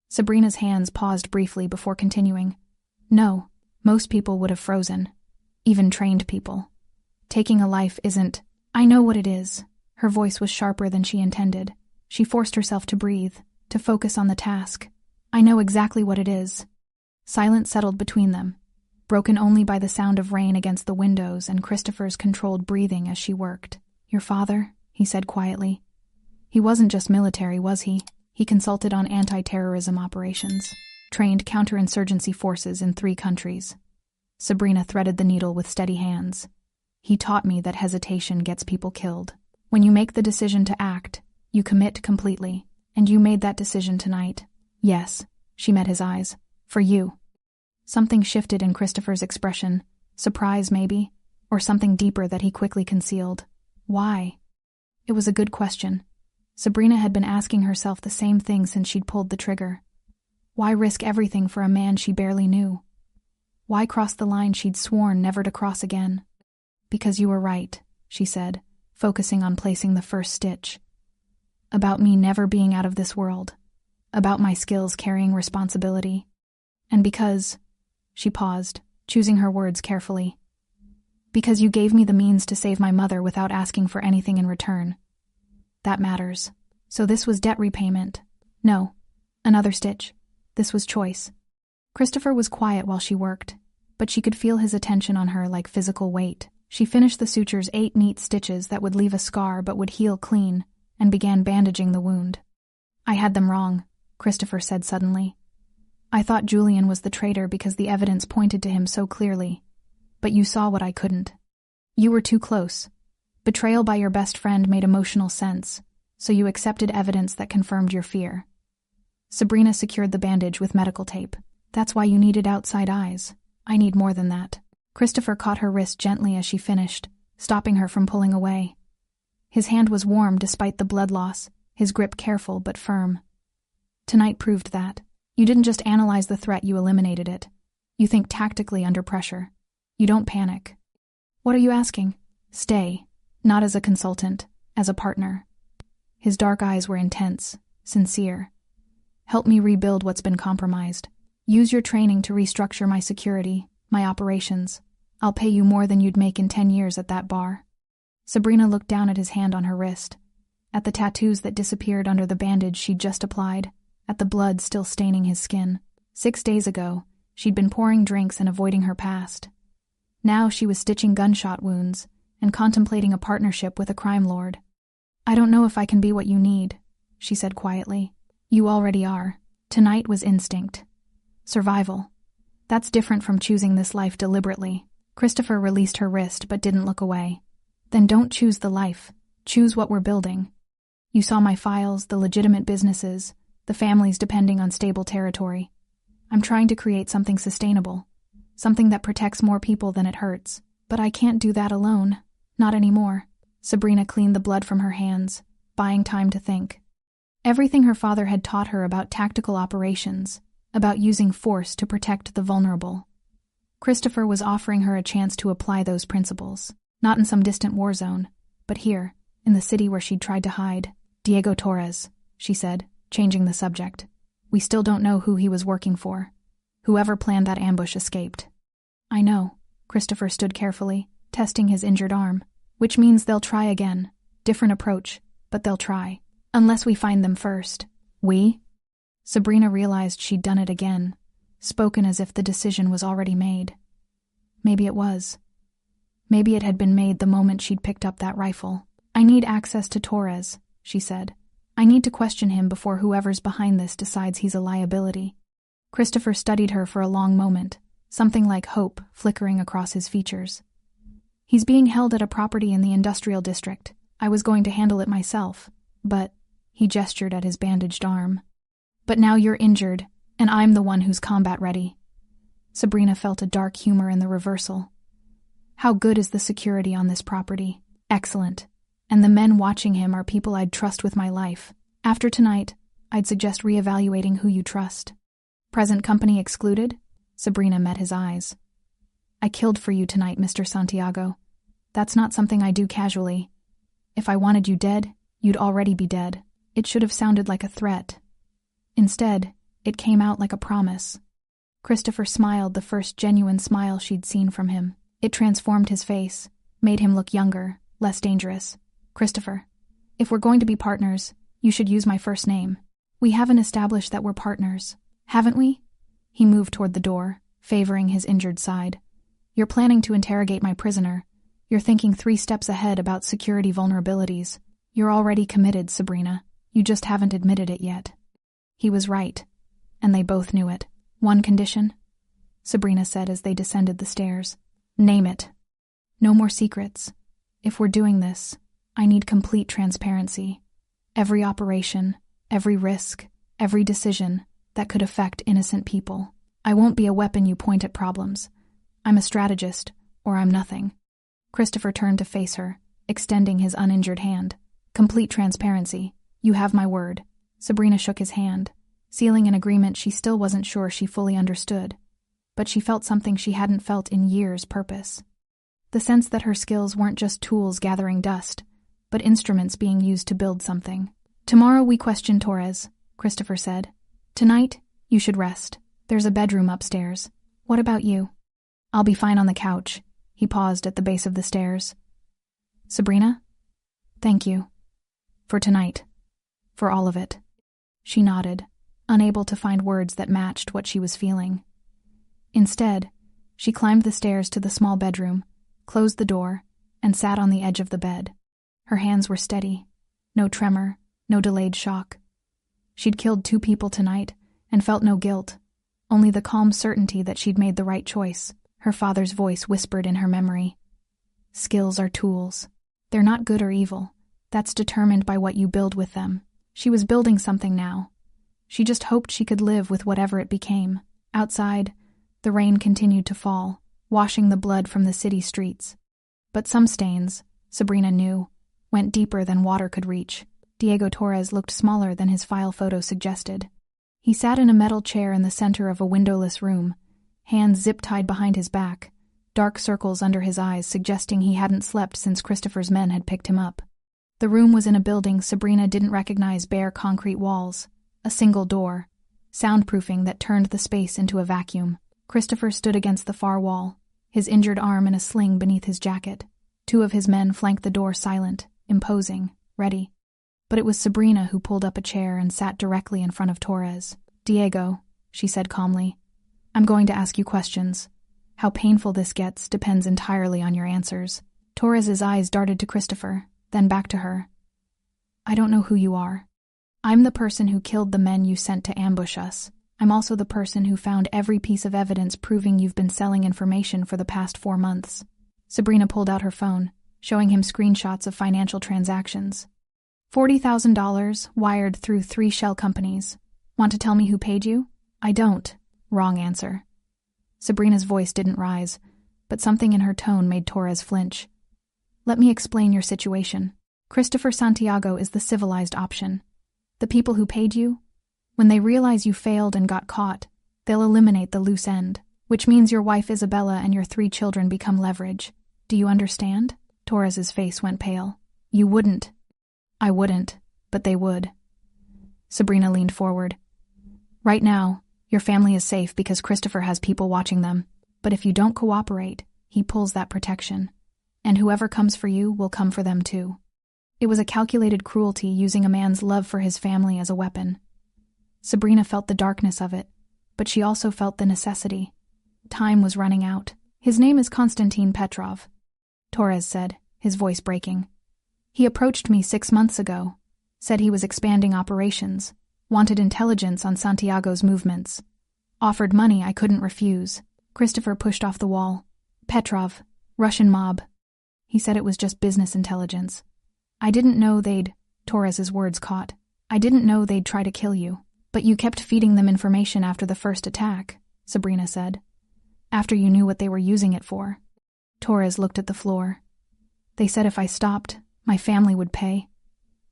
Speaker 1: Sabrina's hands paused briefly before continuing. No, most people would have frozen. Even trained people. Taking a life isn't— I know what it is. Her voice was sharper than she intended. She forced herself to breathe, to focus on the task. I know exactly what it is. Silence settled between them, broken only by the sound of rain against the windows and Christopher's controlled breathing as she worked. Your father? He said quietly. He wasn't just military, was he? He consulted on anti-terrorism operations, trained counterinsurgency forces in 3 countries. Sabrina threaded the needle with steady hands. He taught me that hesitation gets people killed. When you make the decision to act, you commit completely, and you made that decision tonight. Yes, she met his eyes. For you. Something shifted in Christopher's expression, surprise maybe, or something deeper that he quickly concealed. Why? It was a good question. Sabrina had been asking herself the same thing since she'd pulled the trigger. Why risk everything for a man she barely knew? Why cross the line she'd sworn never to cross again? Because you were right, she said, focusing on placing the first stitch. About me never being out of this world. About my skills carrying responsibility. And because— she paused, choosing her words carefully. Because you gave me the means to save my mother without asking for anything in return. That matters. So this was debt repayment. No, another stitch. This was choice. Christopher was quiet while she worked, but she could feel his attention on her like physical weight. She finished the suture's 8 neat stitches that would leave a scar but would heal clean, and began bandaging the wound. I had them wrong, Christopher said suddenly. I thought Julian was the traitor because the evidence pointed to him so clearly. But you saw what I couldn't. You were too close. Betrayal by your best friend made emotional sense, so you accepted evidence that confirmed your fear. Sabrina secured the bandage with medical tape. That's why you needed outside eyes. I need more than that. Christopher caught her wrist gently as she finished, stopping her from pulling away. His hand was warm despite the blood loss, his grip careful but firm. Tonight proved that. You didn't just analyze the threat, you eliminated it. You think tactically under pressure. You don't panic. What are you asking? Stay. Not as a consultant, as a partner. His dark eyes were intense, sincere. Help me rebuild what's been compromised. Use your training to restructure my security, my operations. I'll pay you more than you'd make in 10 years at that bar. Sabrina looked down at his hand on her wrist, at the tattoos that disappeared under the bandage she'd just applied, at the blood still staining his skin. 6 days ago, she'd been pouring drinks and avoiding her past. Now she was stitching gunshot wounds and contemplating a partnership with a crime lord. I don't know if I can be what you need, she said quietly. You already are. Tonight was instinct. Survival. That's different from choosing this life deliberately. Christopher released her wrist but didn't look away. Then don't choose the life. Choose what we're building. You saw my files, the legitimate businesses, the families depending on stable territory. I'm trying to create something sustainable, something that protects more people than it hurts. But I can't do that alone. Not anymore. Sabrina cleaned the blood from her hands, buying time to think. Everything her father had taught her about tactical operations, about using force to protect the vulnerable. Christopher was offering her a chance to apply those principles, not in some distant war zone, but here, in the city where she'd tried to hide. Diego Torres, she said, changing the subject. We still don't know who he was working for. Whoever planned that ambush escaped. I know. Christopher stood carefully, testing his injured arm. Which means they'll try again. Different approach, but they'll try. Unless we find them first. We? Sabrina realized she'd done it again, spoken as if the decision was already made. Maybe it was. Maybe it had been made the moment she'd picked up that rifle. I need access to Torres, she said. I need to question him before whoever's behind this decides he's a liability. Christopher studied her for a long moment, something like hope flickering across his features. He's being held at a property in the industrial district. I was going to handle it myself, but— he gestured at his bandaged arm. But now you're injured, and I'm the one who's combat ready. Sabrina felt a dark humor in the reversal. How good is the security on this property? Excellent. And the men watching him are people I'd trust with my life. After tonight, I'd suggest reevaluating who you trust. Present company excluded? Sabrina met his eyes. I killed for you tonight, Mr. Santiago. That's not something I do casually. If I wanted you dead, you'd already be dead. It should have sounded like a threat. Instead, It came out like a promise. Christopher smiled, the first genuine smile she'd seen from him. It transformed his face, made him look younger, less dangerous. Christopher, if we're going to be partners, you should use my first name. We haven't established that we're partners, haven't we? He moved toward the door, favoring his injured side. You're planning to interrogate my prisoner. You're thinking 3 steps ahead about security vulnerabilities. You're already committed, Sabrina. You just haven't admitted it yet. He was right, and they both knew it. One condition? Sabrina said as they descended the stairs. Name it. No more secrets. If we're doing this, I need complete transparency. Every operation, every risk, every decision that could affect innocent people. I won't be a weapon you point at problems. I'm a strategist, or I'm nothing. Christopher turned to face her, extending his uninjured hand. Complete transparency. You have my word. Sabrina shook his hand, sealing an agreement she still wasn't sure she fully understood. But she felt something she hadn't felt in years: purpose. The sense that her skills weren't just tools gathering dust, but instruments being used to build something. Tomorrow we question Torres, Christopher said. Tonight, you should rest. There's a bedroom upstairs. What about you? I'll be fine on the couch. He paused at the base of the stairs. Sabrina? Thank you. For tonight. For all of it. She nodded, unable to find words that matched what she was feeling. Instead, she climbed the stairs to the small bedroom, closed the door, and sat on the edge of the bed. Her hands were steady. No tremor, no delayed shock. She'd killed 2 people tonight and felt no guilt, only the calm certainty that she'd made the right choice. Her father's voice whispered in her memory. Skills are tools. They're not good or evil. That's determined by what you build with them. She was building something now. She just hoped she could live with whatever it became. Outside, the rain continued to fall, washing the blood from the city streets. But some stains, Sabrina knew, went deeper than water could reach. Diego Torres looked smaller than his file photo suggested. He sat in a metal chair in the center of a windowless room, hands zip-tied behind his back, dark circles under his eyes suggesting he hadn't slept since Christopher's men had picked him up. The room was in a building Sabrina didn't recognize: bare concrete walls, a single door, soundproofing that turned the space into a vacuum. Christopher stood against the far wall, his injured arm in a sling beneath his jacket. 2 of his men flanked the door, silent, imposing, ready. But it was Sabrina who pulled up a chair and sat directly in front of Torres. Diego, she said calmly, I'm going to ask you questions. How painful this gets depends entirely on your answers. Torres's eyes darted to Christopher, then back to her. I don't know who you are. I'm the person who killed the men you sent to ambush us. I'm also the person who found every piece of evidence proving you've been selling information for the past 4 months. Sabrina pulled out her phone, showing him screenshots of financial transactions. $40,000 wired through 3 shell companies. Want to tell me who paid you? I don't. Wrong answer. Sabrina's voice didn't rise, but something in her tone made Torres flinch. Let me explain your situation. Christopher Santiago is the civilized option. The people who paid you, when they realize you failed and got caught, they'll eliminate the loose end, which means your wife Isabella and your 3 children become leverage. Do you understand? Torres's face went pale. You wouldn't. I wouldn't, but they would. Sabrina leaned forward. Right now, your family is safe because Christopher has people watching them, but if you don't cooperate, he pulls that protection. And whoever comes for you will come for them too. It was a calculated cruelty, using a man's love for his family as a weapon. Sabrina felt the darkness of it, but she also felt the necessity. Time was running out. His name is Konstantin Petrov, Torres said, his voice breaking. He approached me 6 months ago, said he was expanding operations, wanted intelligence on Santiago's movements. Offered money I couldn't refuse. Christopher pushed off the wall. Petrov, Russian mob. He said it was just business intelligence. I didn't know they'd... Torres's words caught. I didn't know they'd try to kill you. But you kept feeding them information after the first attack, Sabrina said. After you knew what they were using it for. Torres looked at the floor. They said if I stopped, my family would pay.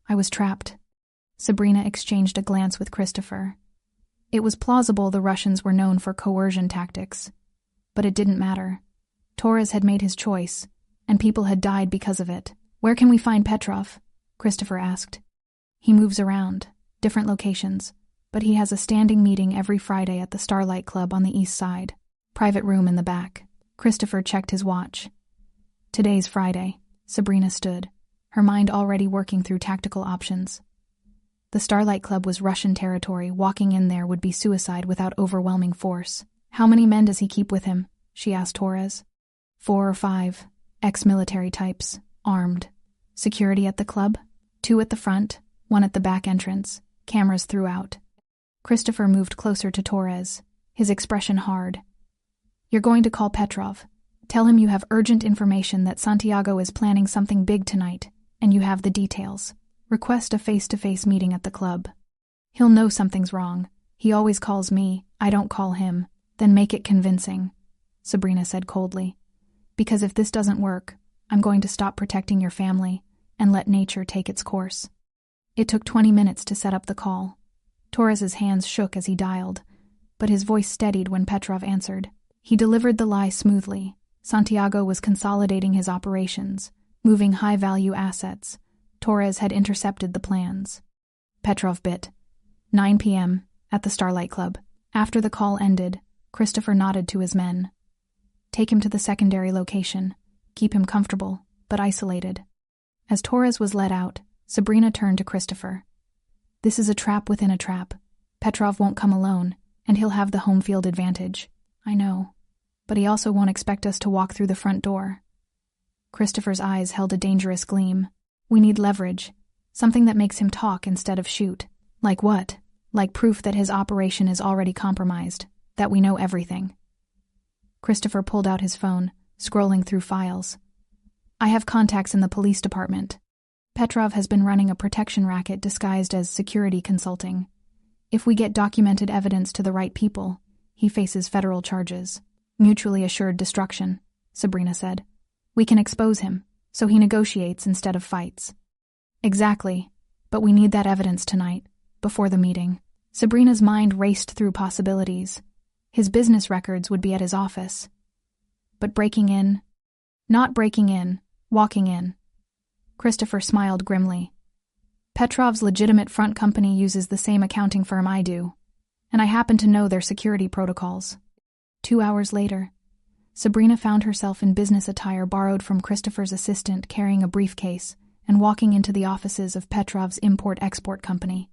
Speaker 1: I was trapped. Sabrina exchanged a glance with Christopher. It was plausible the Russians were known for coercion tactics. But it didn't matter. Torres had made his choice, and people had died because of it. Where can we find Petrov? Christopher asked. He moves around, different locations. but he has a standing meeting every Friday at the Starlight Club on the east side. Private room in the back. Christopher checked his watch. Today's Friday. Sabrina stood, her mind already working through tactical options. The Starlight Club was Russian territory. Walking in there would be suicide without overwhelming force. How many men does he keep with him? She asked Torres. 4 or 5. Ex-military types. Armed. Security at the club? 2 at the front, 1 at the back entrance. Cameras throughout. Christopher moved closer to Torres, his expression hard. You're going to call Petrov. Tell him you have urgent information that Santiago is planning something big tonight, and you have the details. Request a face-to-face meeting at the club. He'll know something's wrong. He always calls me, I don't call him. Then make it convincing, Sabrina said coldly. Because if this doesn't work, I'm going to stop protecting your family and let nature take its course. It took 20 minutes to set up the call. Torres's hands shook as he dialed, but his voice steadied when Petrov answered. He delivered the lie smoothly. Santiago was consolidating his operations, moving high-value assets. Torres had intercepted the plans. Petrov bit. 9 p.m. at the Starlight Club. After the call ended, Christopher nodded to his men. Take him to the secondary location. Keep him comfortable, but isolated. As Torres was let out, Sabrina turned to Christopher. This is a trap within a trap. Petrov won't come alone, and he'll have the home field advantage. I know. But he also won't expect us to walk through the front door. Christopher's eyes held a dangerous gleam. We need leverage. Something that makes him talk instead of shoot. Like what? Like proof that his operation is already compromised. That we know everything. Christopher pulled out his phone, scrolling through files. I have contacts in the police department. Petrov has been running a protection racket disguised as security consulting. If we get documented evidence to the right people, he faces federal charges. Mutually assured destruction, Sabrina said. We can expose him, so he negotiates instead of fights. Exactly, but we need that evidence tonight, before the meeting. Sabrina's mind raced through possibilities. His business records would be at his office. But breaking in? Not breaking in, walking in. Christopher smiled grimly. Petrov's legitimate front company uses the same accounting firm I do, and I happen to know their security protocols. 2 hours later, Sabrina found herself in business attire borrowed from Christopher's assistant, carrying a briefcase and walking into the offices of Petrov's import-export company.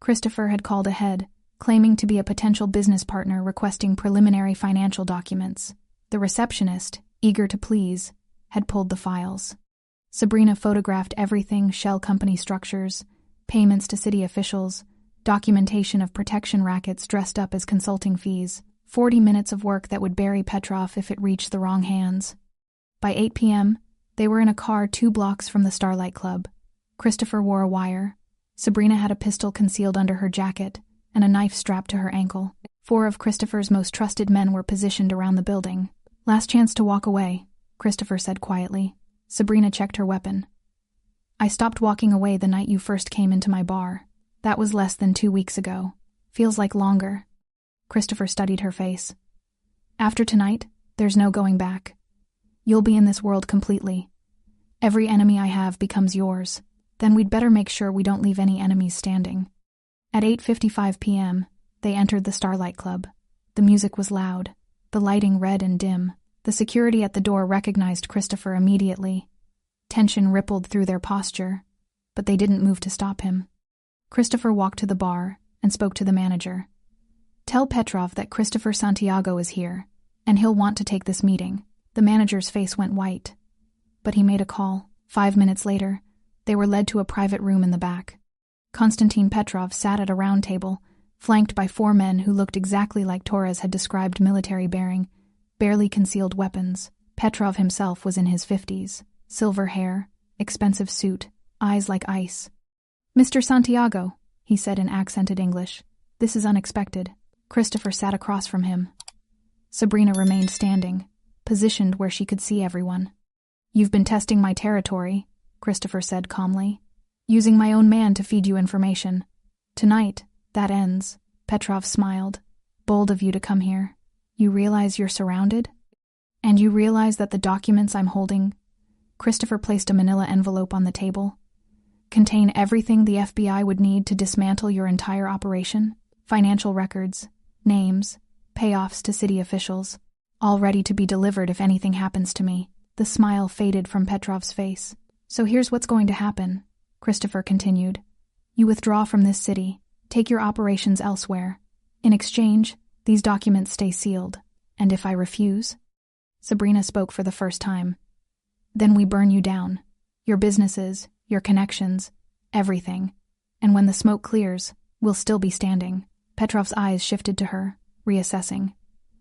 Speaker 1: Christopher had called ahead, claiming to be a potential business partner requesting preliminary financial documents. The receptionist, eager to please, had pulled the files. Sabrina photographed everything: shell company structures, payments to city officials, documentation of protection rackets dressed up as consulting fees, 40 minutes of work that would bury Petrov if it reached the wrong hands. By 8 p.m., they were in a car 2 blocks from the Starlight Club. Christopher wore a wire. Sabrina had a pistol concealed under her jacket and a knife strapped to her ankle. 4 of Christopher's most trusted men were positioned around the building. Last chance to walk away, Christopher said quietly. Sabrina checked her weapon. I stopped walking away the night you first came into my bar. That was less than 2 weeks ago. Feels like longer. Christopher studied her face. After tonight, there's no going back. You'll be in this world completely. Every enemy I have becomes yours. Then we'd better make sure we don't leave any enemies standing. At 8:55 p.m., they entered the Starlight Club. The music was loud, the lighting red and dim. The security at the door recognized Christopher immediately. Tension rippled through their posture, but they didn't move to stop him. Christopher walked to the bar and spoke to the manager. Tell Petrov that Christopher Santiago is here, and he'll want to take this meeting. The manager's face went white, but he made a call. 5 minutes later, they were led to a private room in the back. Konstantin Petrov sat at a round table, flanked by 4 men who looked exactly like Torres had described: military bearing, barely concealed weapons. Petrov himself was in his 50s, silver hair, expensive suit, eyes like ice. Mr. Santiago, he said in accented English, this is unexpected. Christopher sat across from him. Sabrina remained standing, positioned where she could see everyone. You've been testing my territory, Christopher said calmly, using my own man to feed you information. Tonight, that ends. Petrov smiled. Bold of you to come here. You realize you're surrounded? And you realize that the documents I'm holding, Christopher placed a manila envelope on the table, contain everything the FBI would need to dismantle your entire operation? financial records, names, payoffs to city officials, all ready to be delivered if anything happens to me. The smile faded from Petrov's face. So here's what's going to happen, Christopher continued. You withdraw from this city, take your operations elsewhere. In exchange, these documents stay sealed. And if I refuse? Sabrina spoke for the first time. Then we burn you down. Your businesses, your connections, everything. And when the smoke clears, we'll still be standing. Petrov's eyes shifted to her, reassessing.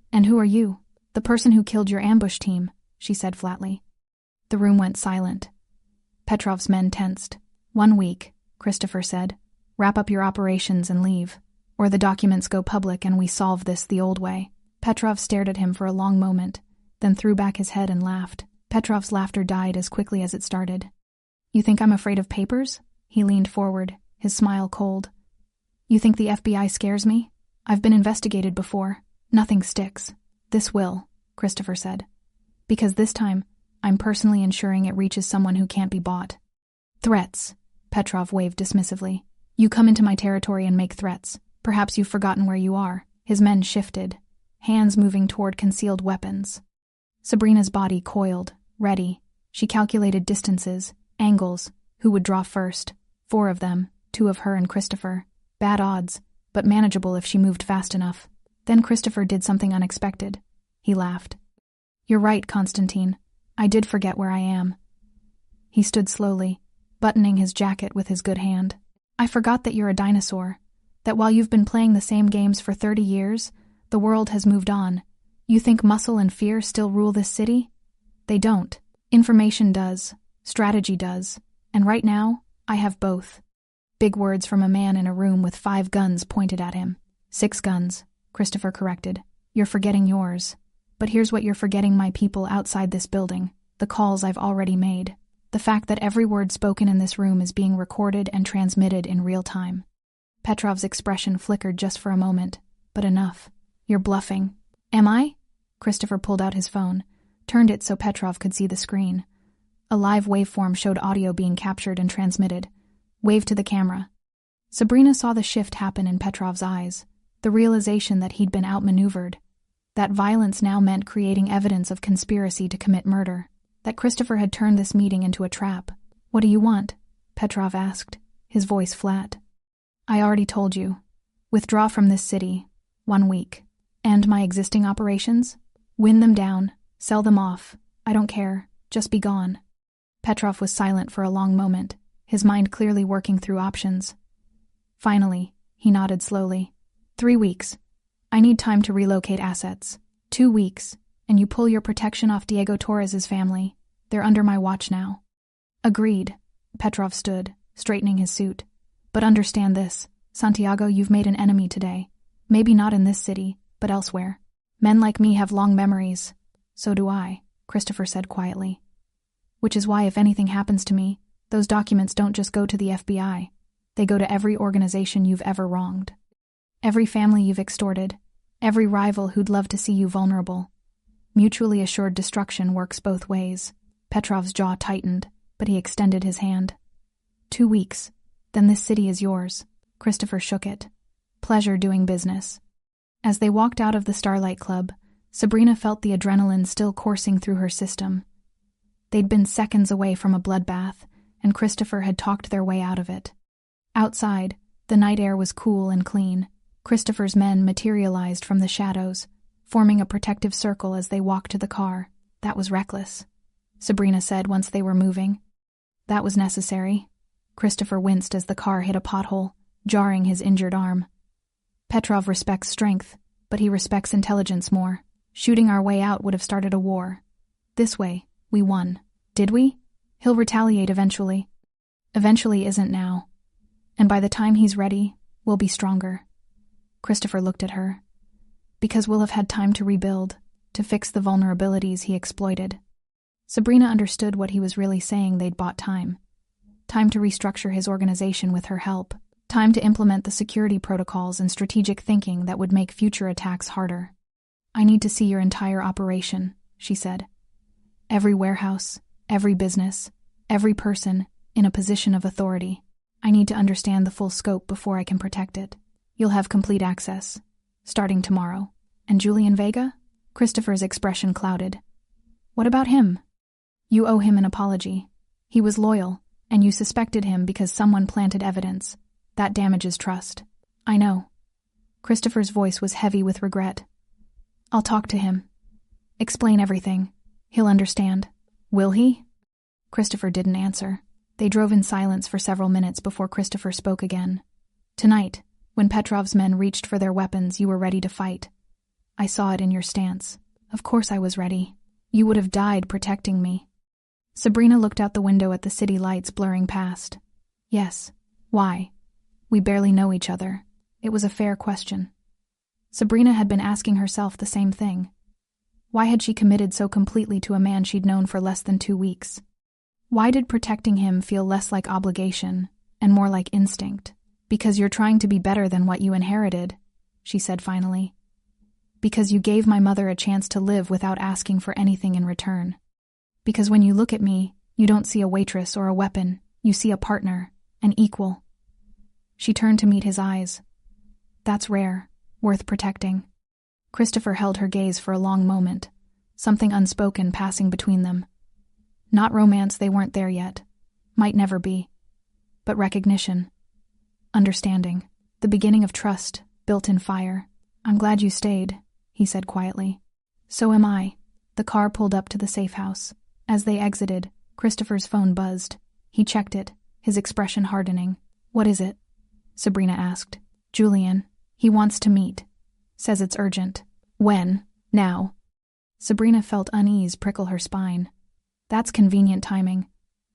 Speaker 1: And who are you? The person who killed your ambush team, she said flatly. The room went silent. Petrov's men tensed. 1 week, Christopher said. Wrap up your operations and leave. Or the documents go public and we solve this the old way. Petrov stared at him for a long moment, then threw back his head and laughed. Petrov's laughter died as quickly as it started. You think I'm afraid of papers? He leaned forward, his smile cold. You think the FBI scares me? I've been investigated before. Nothing sticks. This will, Christopher said. Because this time, I'm personally ensuring it reaches someone who can't be bought. Threats, Petrov waved dismissively. You come into my territory and make threats. Perhaps you've forgotten where you are. His men shifted, hands moving toward concealed weapons. Sabrina's body coiled, ready. She calculated distances, angles, who would draw first. 4 of them, 2 of her and Christopher. Bad odds, but manageable if she moved fast enough. Then Christopher did something unexpected. He laughed. You're right, Constantine. I did forget where I am. He stood slowly, buttoning his jacket with his good hand. I forgot that you're a dinosaur, that while you've been playing the same games for 30 years, the world has moved on. You think muscle and fear still rule this city? They don't. Information does. Strategy does. And right now, I have both. Big words from a man in a room with 5 guns pointed at him. 6 guns, Christopher corrected. You're forgetting yours. But here's what you're forgetting, my people outside this building. The calls I've already made. The fact that every word spoken in this room is being recorded and transmitted in real time. Petrov's expression flickered just for a moment, but enough. You're bluffing. Am I? Christopher pulled out his phone, turned it so Petrov could see the screen. A live waveform showed audio being captured and transmitted. Waved to the camera. Sabrina saw the shift happen in Petrov's eyes, the realization that he'd been outmaneuvered. That violence now meant creating evidence of conspiracy to commit murder. That Christopher had turned this meeting into a trap. What do you want? Petrov asked, his voice flat. I already told you. Withdraw from this city. 1 week. End my existing operations? Win them down. Sell them off. I don't care. Just be gone. Petrov was silent for a long moment, his mind clearly working through options. Finally, he nodded slowly. 3 weeks. I need time to relocate assets. 2 weeks, and you pull your protection off Diego Torres's family. They're under my watch now. Agreed. Petrov stood, straightening his suit. But understand this, Santiago, you've made an enemy today. Maybe not in this city, but elsewhere. Men like me have long memories. So do I, Christopher said quietly. Which is why if anything happens to me, those documents don't just go to the FBI. They go to every organization you've ever wronged. Every family you've extorted. Every rival who'd love to see you vulnerable. Mutually assured destruction works both ways. Petrov's jaw tightened, but he extended his hand. 2 weeks. Then this city is yours. Christopher shook it. Pleasure doing business. As they walked out of the Starlight Club, Sabrina felt the adrenaline still coursing through her system. They'd been seconds away from a bloodbath, and Christopher had talked their way out of it. Outside, the night air was cool and clean. Christopher's men materialized from the shadows, forming a protective circle as they walked to the car. That was reckless, Sabrina said once they were moving. That was necessary. Christopher winced as the car hit a pothole, jarring his injured arm. Petrov respects strength, but he respects intelligence more. Shooting our way out would have started a war. This way, we won. Did we? He'll retaliate eventually. Eventually isn't now. And by the time he's ready, we'll be stronger. Christopher looked at her. Because we'll have had time to rebuild, to fix the vulnerabilities he exploited. Sabrina understood what he was really saying. They'd bought time. Time to restructure his organization with her help. Time to implement the security protocols and strategic thinking that would make future attacks harder. I need to see your entire operation, she said. Every warehouse, every business, every person in a position of authority. I need to understand the full scope before I can protect it. You'll have complete access. Starting tomorrow. And Julian Vega? Christopher's expression clouded. What about him? You owe him an apology. He was loyal, and you suspected him because someone planted evidence. That damages trust. I know. Christopher's voice was heavy with regret. I'll talk to him. Explain everything. He'll understand. Will he? Christopher didn't answer. They drove in silence for several minutes before Christopher spoke again. Tonight, when Petrov's men reached for their weapons, you were ready to fight. I saw it in your stance. Of course I was ready. You would have died protecting me. Sabrina looked out the window at the city lights blurring past. Yes. Why? We barely know each other. It was a fair question. Sabrina had been asking herself the same thing. Why had she committed so completely to a man she'd known for less than 2 weeks? Why did protecting him feel less like obligation and more like instinct? Because you're trying to be better than what you inherited, she said finally. Because you gave my mother a chance to live without asking for anything in return. Because when you look at me, you don't see a waitress or a weapon, you see a partner, an equal. She turned to meet his eyes. That's rare, worth protecting. Christopher held her gaze for a long moment, something unspoken passing between them. Not romance, they weren't there yet. Might never be. But recognition. Understanding. The beginning of trust, built in fire. I'm glad you stayed, he said quietly. So am I. The car pulled up to the safe house. As they exited, Christopher's phone buzzed. He checked it, his expression hardening. What is it? Sabrina asked. Julian. He wants to meet. Says it's urgent. When? Now. Sabrina felt unease prickle her spine. That's convenient timing.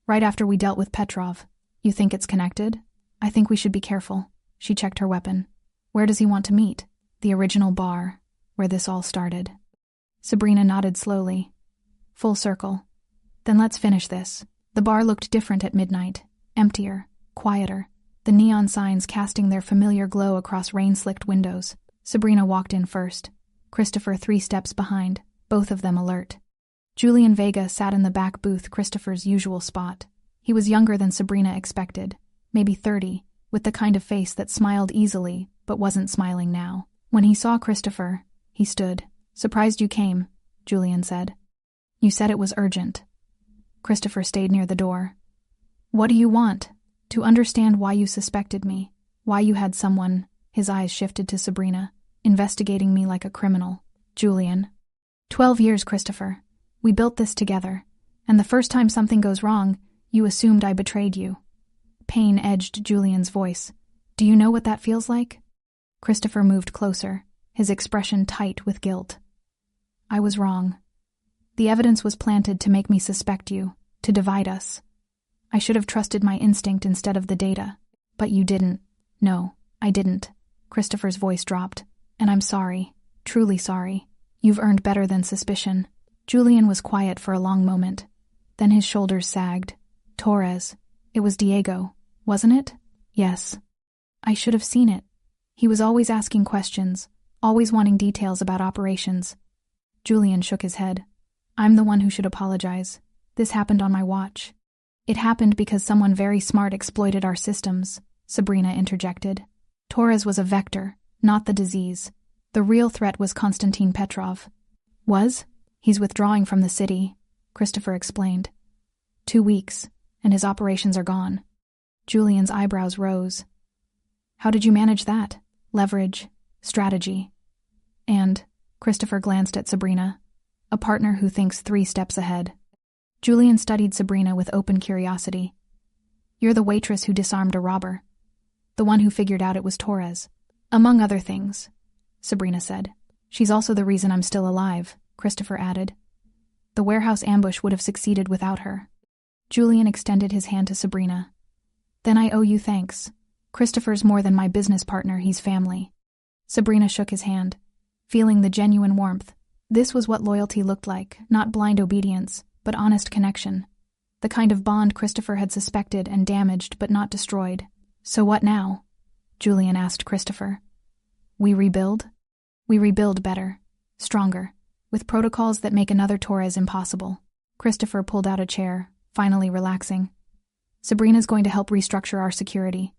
Speaker 1: Right after we dealt with Petrov. You think it's connected? I think we should be careful. She checked her weapon. Where does he want to meet? The original bar, where this all started. Sabrina nodded slowly. Full circle. Then let's finish this. The bar looked different at midnight. Emptier, quieter. The neon signs casting their familiar glow across rain-slicked windows. Sabrina walked in first. Christopher 3 steps behind, both of them alert. Julian Vega sat in the back booth, Christopher's usual spot. He was younger than Sabrina expected, maybe 30, with the kind of face that smiled easily but wasn't smiling now. When he saw Christopher, he stood. Surprised you came, Julian said. You said it was urgent. Christopher stayed near the door. What do you want? To understand why you suspected me, why you had someone, his eyes shifted to Sabrina, investigating me like a criminal. Julian. 12 years, Christopher. We built this together, and the first time something goes wrong, you assumed I betrayed you. Pain edged Julian's voice. Do you know what that feels like? Christopher moved closer, his expression tight with guilt. I was wrong. The evidence was planted to make me suspect you, to divide us. I should have trusted my instinct instead of the data. But you didn't. No, I didn't. Christopher's voice dropped. And I'm sorry. Truly sorry. You've earned better than suspicion. Julian was quiet for a long moment. Then his shoulders sagged. Torres. It was Diego, wasn't it? Yes. I should have seen it. He was always asking questions, always wanting details about operations. Julian shook his head. I'm the one who should apologize. This happened on my watch. It happened because someone very smart exploited our systems, Sabrina interjected. Torres was a vector, not the disease. The real threat was Konstantin Petrov. Was? He's withdrawing from the city, Christopher explained. 2 weeks, and his operations are gone. Julian's eyebrows rose. How did you manage that? Leverage, strategy. And, Christopher glanced at Sabrina, a partner who thinks 3 steps ahead. Julian studied Sabrina with open curiosity. You're the waitress who disarmed a robber. The one who figured out it was Torres. Among other things, Sabrina said. She's also the reason I'm still alive, Christopher added. The warehouse ambush would have succeeded without her. Julian extended his hand to Sabrina. Then I owe you thanks. Christopher's more than my business partner, he's family. Sabrina shook his hand, feeling the genuine warmth. This was what loyalty looked like, not blind obedience, but honest connection. The kind of bond Christopher had suspected and damaged but not destroyed. So what now? Julian asked Christopher. We rebuild? We rebuild better, stronger, with protocols that make another Torres impossible. Christopher pulled out a chair, finally relaxing. Sabrina's going to help restructure our security,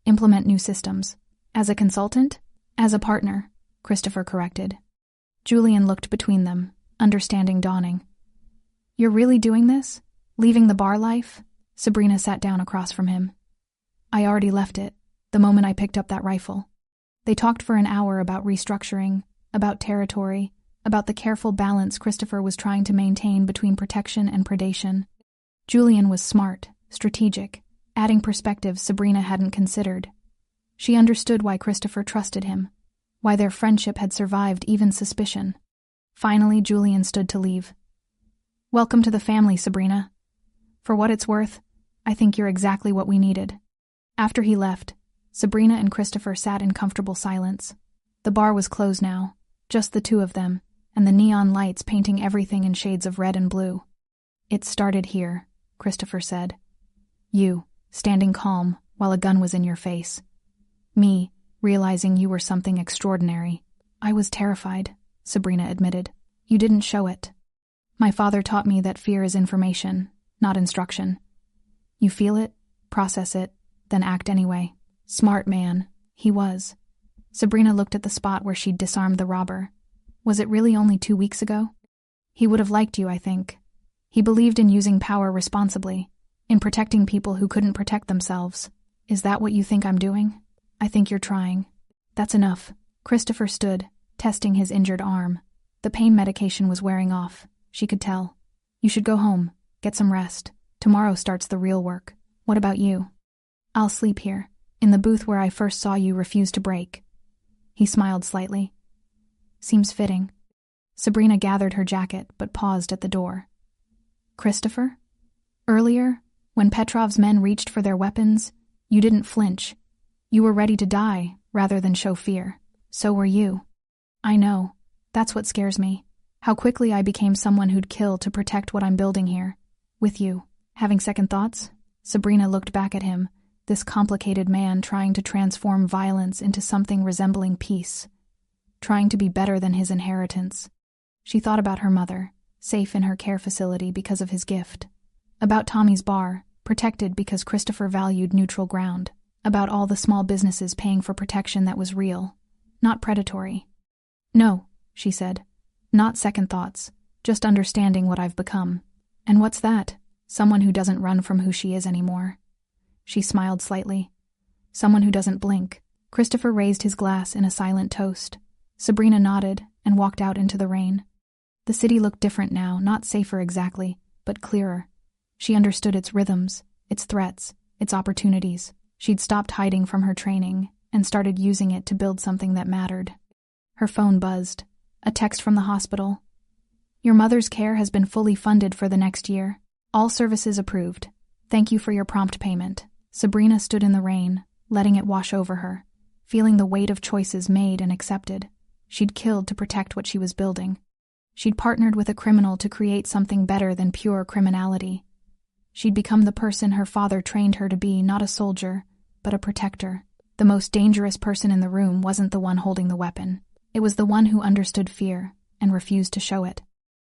Speaker 1: implement new systems, As a consultant? As a partner, Christopher corrected. Julian looked between them, understanding dawning. You're really doing this? Leaving the bar life? Sabrina sat down across from him. I already left it, the moment I picked up that rifle. They talked for an hour about restructuring, about territory, about the careful balance Christopher was trying to maintain between protection and predation. Julian was smart, strategic, adding perspectives Sabrina hadn't considered. She understood why Christopher trusted him, why their friendship had survived even suspicion. Finally, Julian stood to leave. Welcome to the family, Sabrina. For what it's worth, I think you're exactly what we needed. After he left, Sabrina and Christopher sat in comfortable silence. The bar was closed now, just the two of them, and the neon lights painting everything in shades of red and blue. It started here, Christopher said. You, standing calm while a gun was in your face. Me, realizing you were something extraordinary. I was terrified, Sabrina admitted. You didn't show it. My father taught me that fear is information, not instruction. You feel it, process it, then act anyway. Smart man, he was. Sabrina looked at the spot where she'd disarmed the robber. Was it really only 2 weeks ago? He would have liked you, I think. He believed in using power responsibly, in protecting people who couldn't protect themselves. Is that what you think I'm doing? I think you're trying. That's enough. Christopher stood, testing his injured arm. The pain medication was wearing off. She could tell. You should go home, get some rest. Tomorrow starts the real work. What about you? I'll sleep here, in the booth where I first saw you refuse to break. He smiled slightly. Seems fitting. Sabrina gathered her jacket, but paused at the door. Christopher? Earlier, when Petrov's men reached for their weapons, you didn't flinch. You were ready to die, rather than show fear. So were you. I know. That's what scares me. How quickly I became someone who'd kill to protect what I'm building here. With you. Having second thoughts? Sabrina looked back at him, this complicated man trying to transform violence into something resembling peace. Trying to be better than his inheritance. She thought about her mother, safe in her care facility because of his gift. About Tommy's bar, protected because Christopher valued neutral ground. About all the small businesses paying for protection that was real, not predatory. No, she said. Not second thoughts, just understanding what I've become. And what's that? Someone who doesn't run from who she is anymore. She smiled slightly. Someone who doesn't blink. Christopher raised his glass in a silent toast. Sabrina nodded and walked out into the rain. The city looked different now, not safer exactly, but clearer. She understood its rhythms, its threats, its opportunities. She'd stopped hiding from her training and started using it to build something that mattered. Her phone buzzed. A text from the hospital. Your mother's care has been fully funded for the next year. All services approved. Thank you for your prompt payment. Sabrina stood in the rain, letting it wash over her, feeling the weight of choices made and accepted. She'd killed to protect what she was building. She'd partnered with a criminal to create something better than pure criminality. She'd become the person her father trained her to be, not a soldier, but a protector. The most dangerous person in the room wasn't the one holding the weapon. It was the one who understood fear and refused to show it.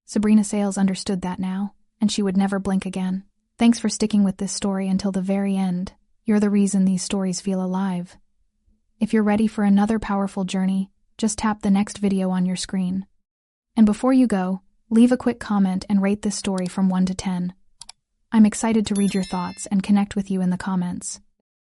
Speaker 1: Sabrina Sales understood that now, and she would never blink again. Thanks for sticking with this story until the very end. You're the reason these stories feel alive. If you're ready for another powerful journey, just tap the next video on your screen. And before you go, leave a quick comment and rate this story from 1 to 10. I'm excited to read your thoughts and connect with you in the comments.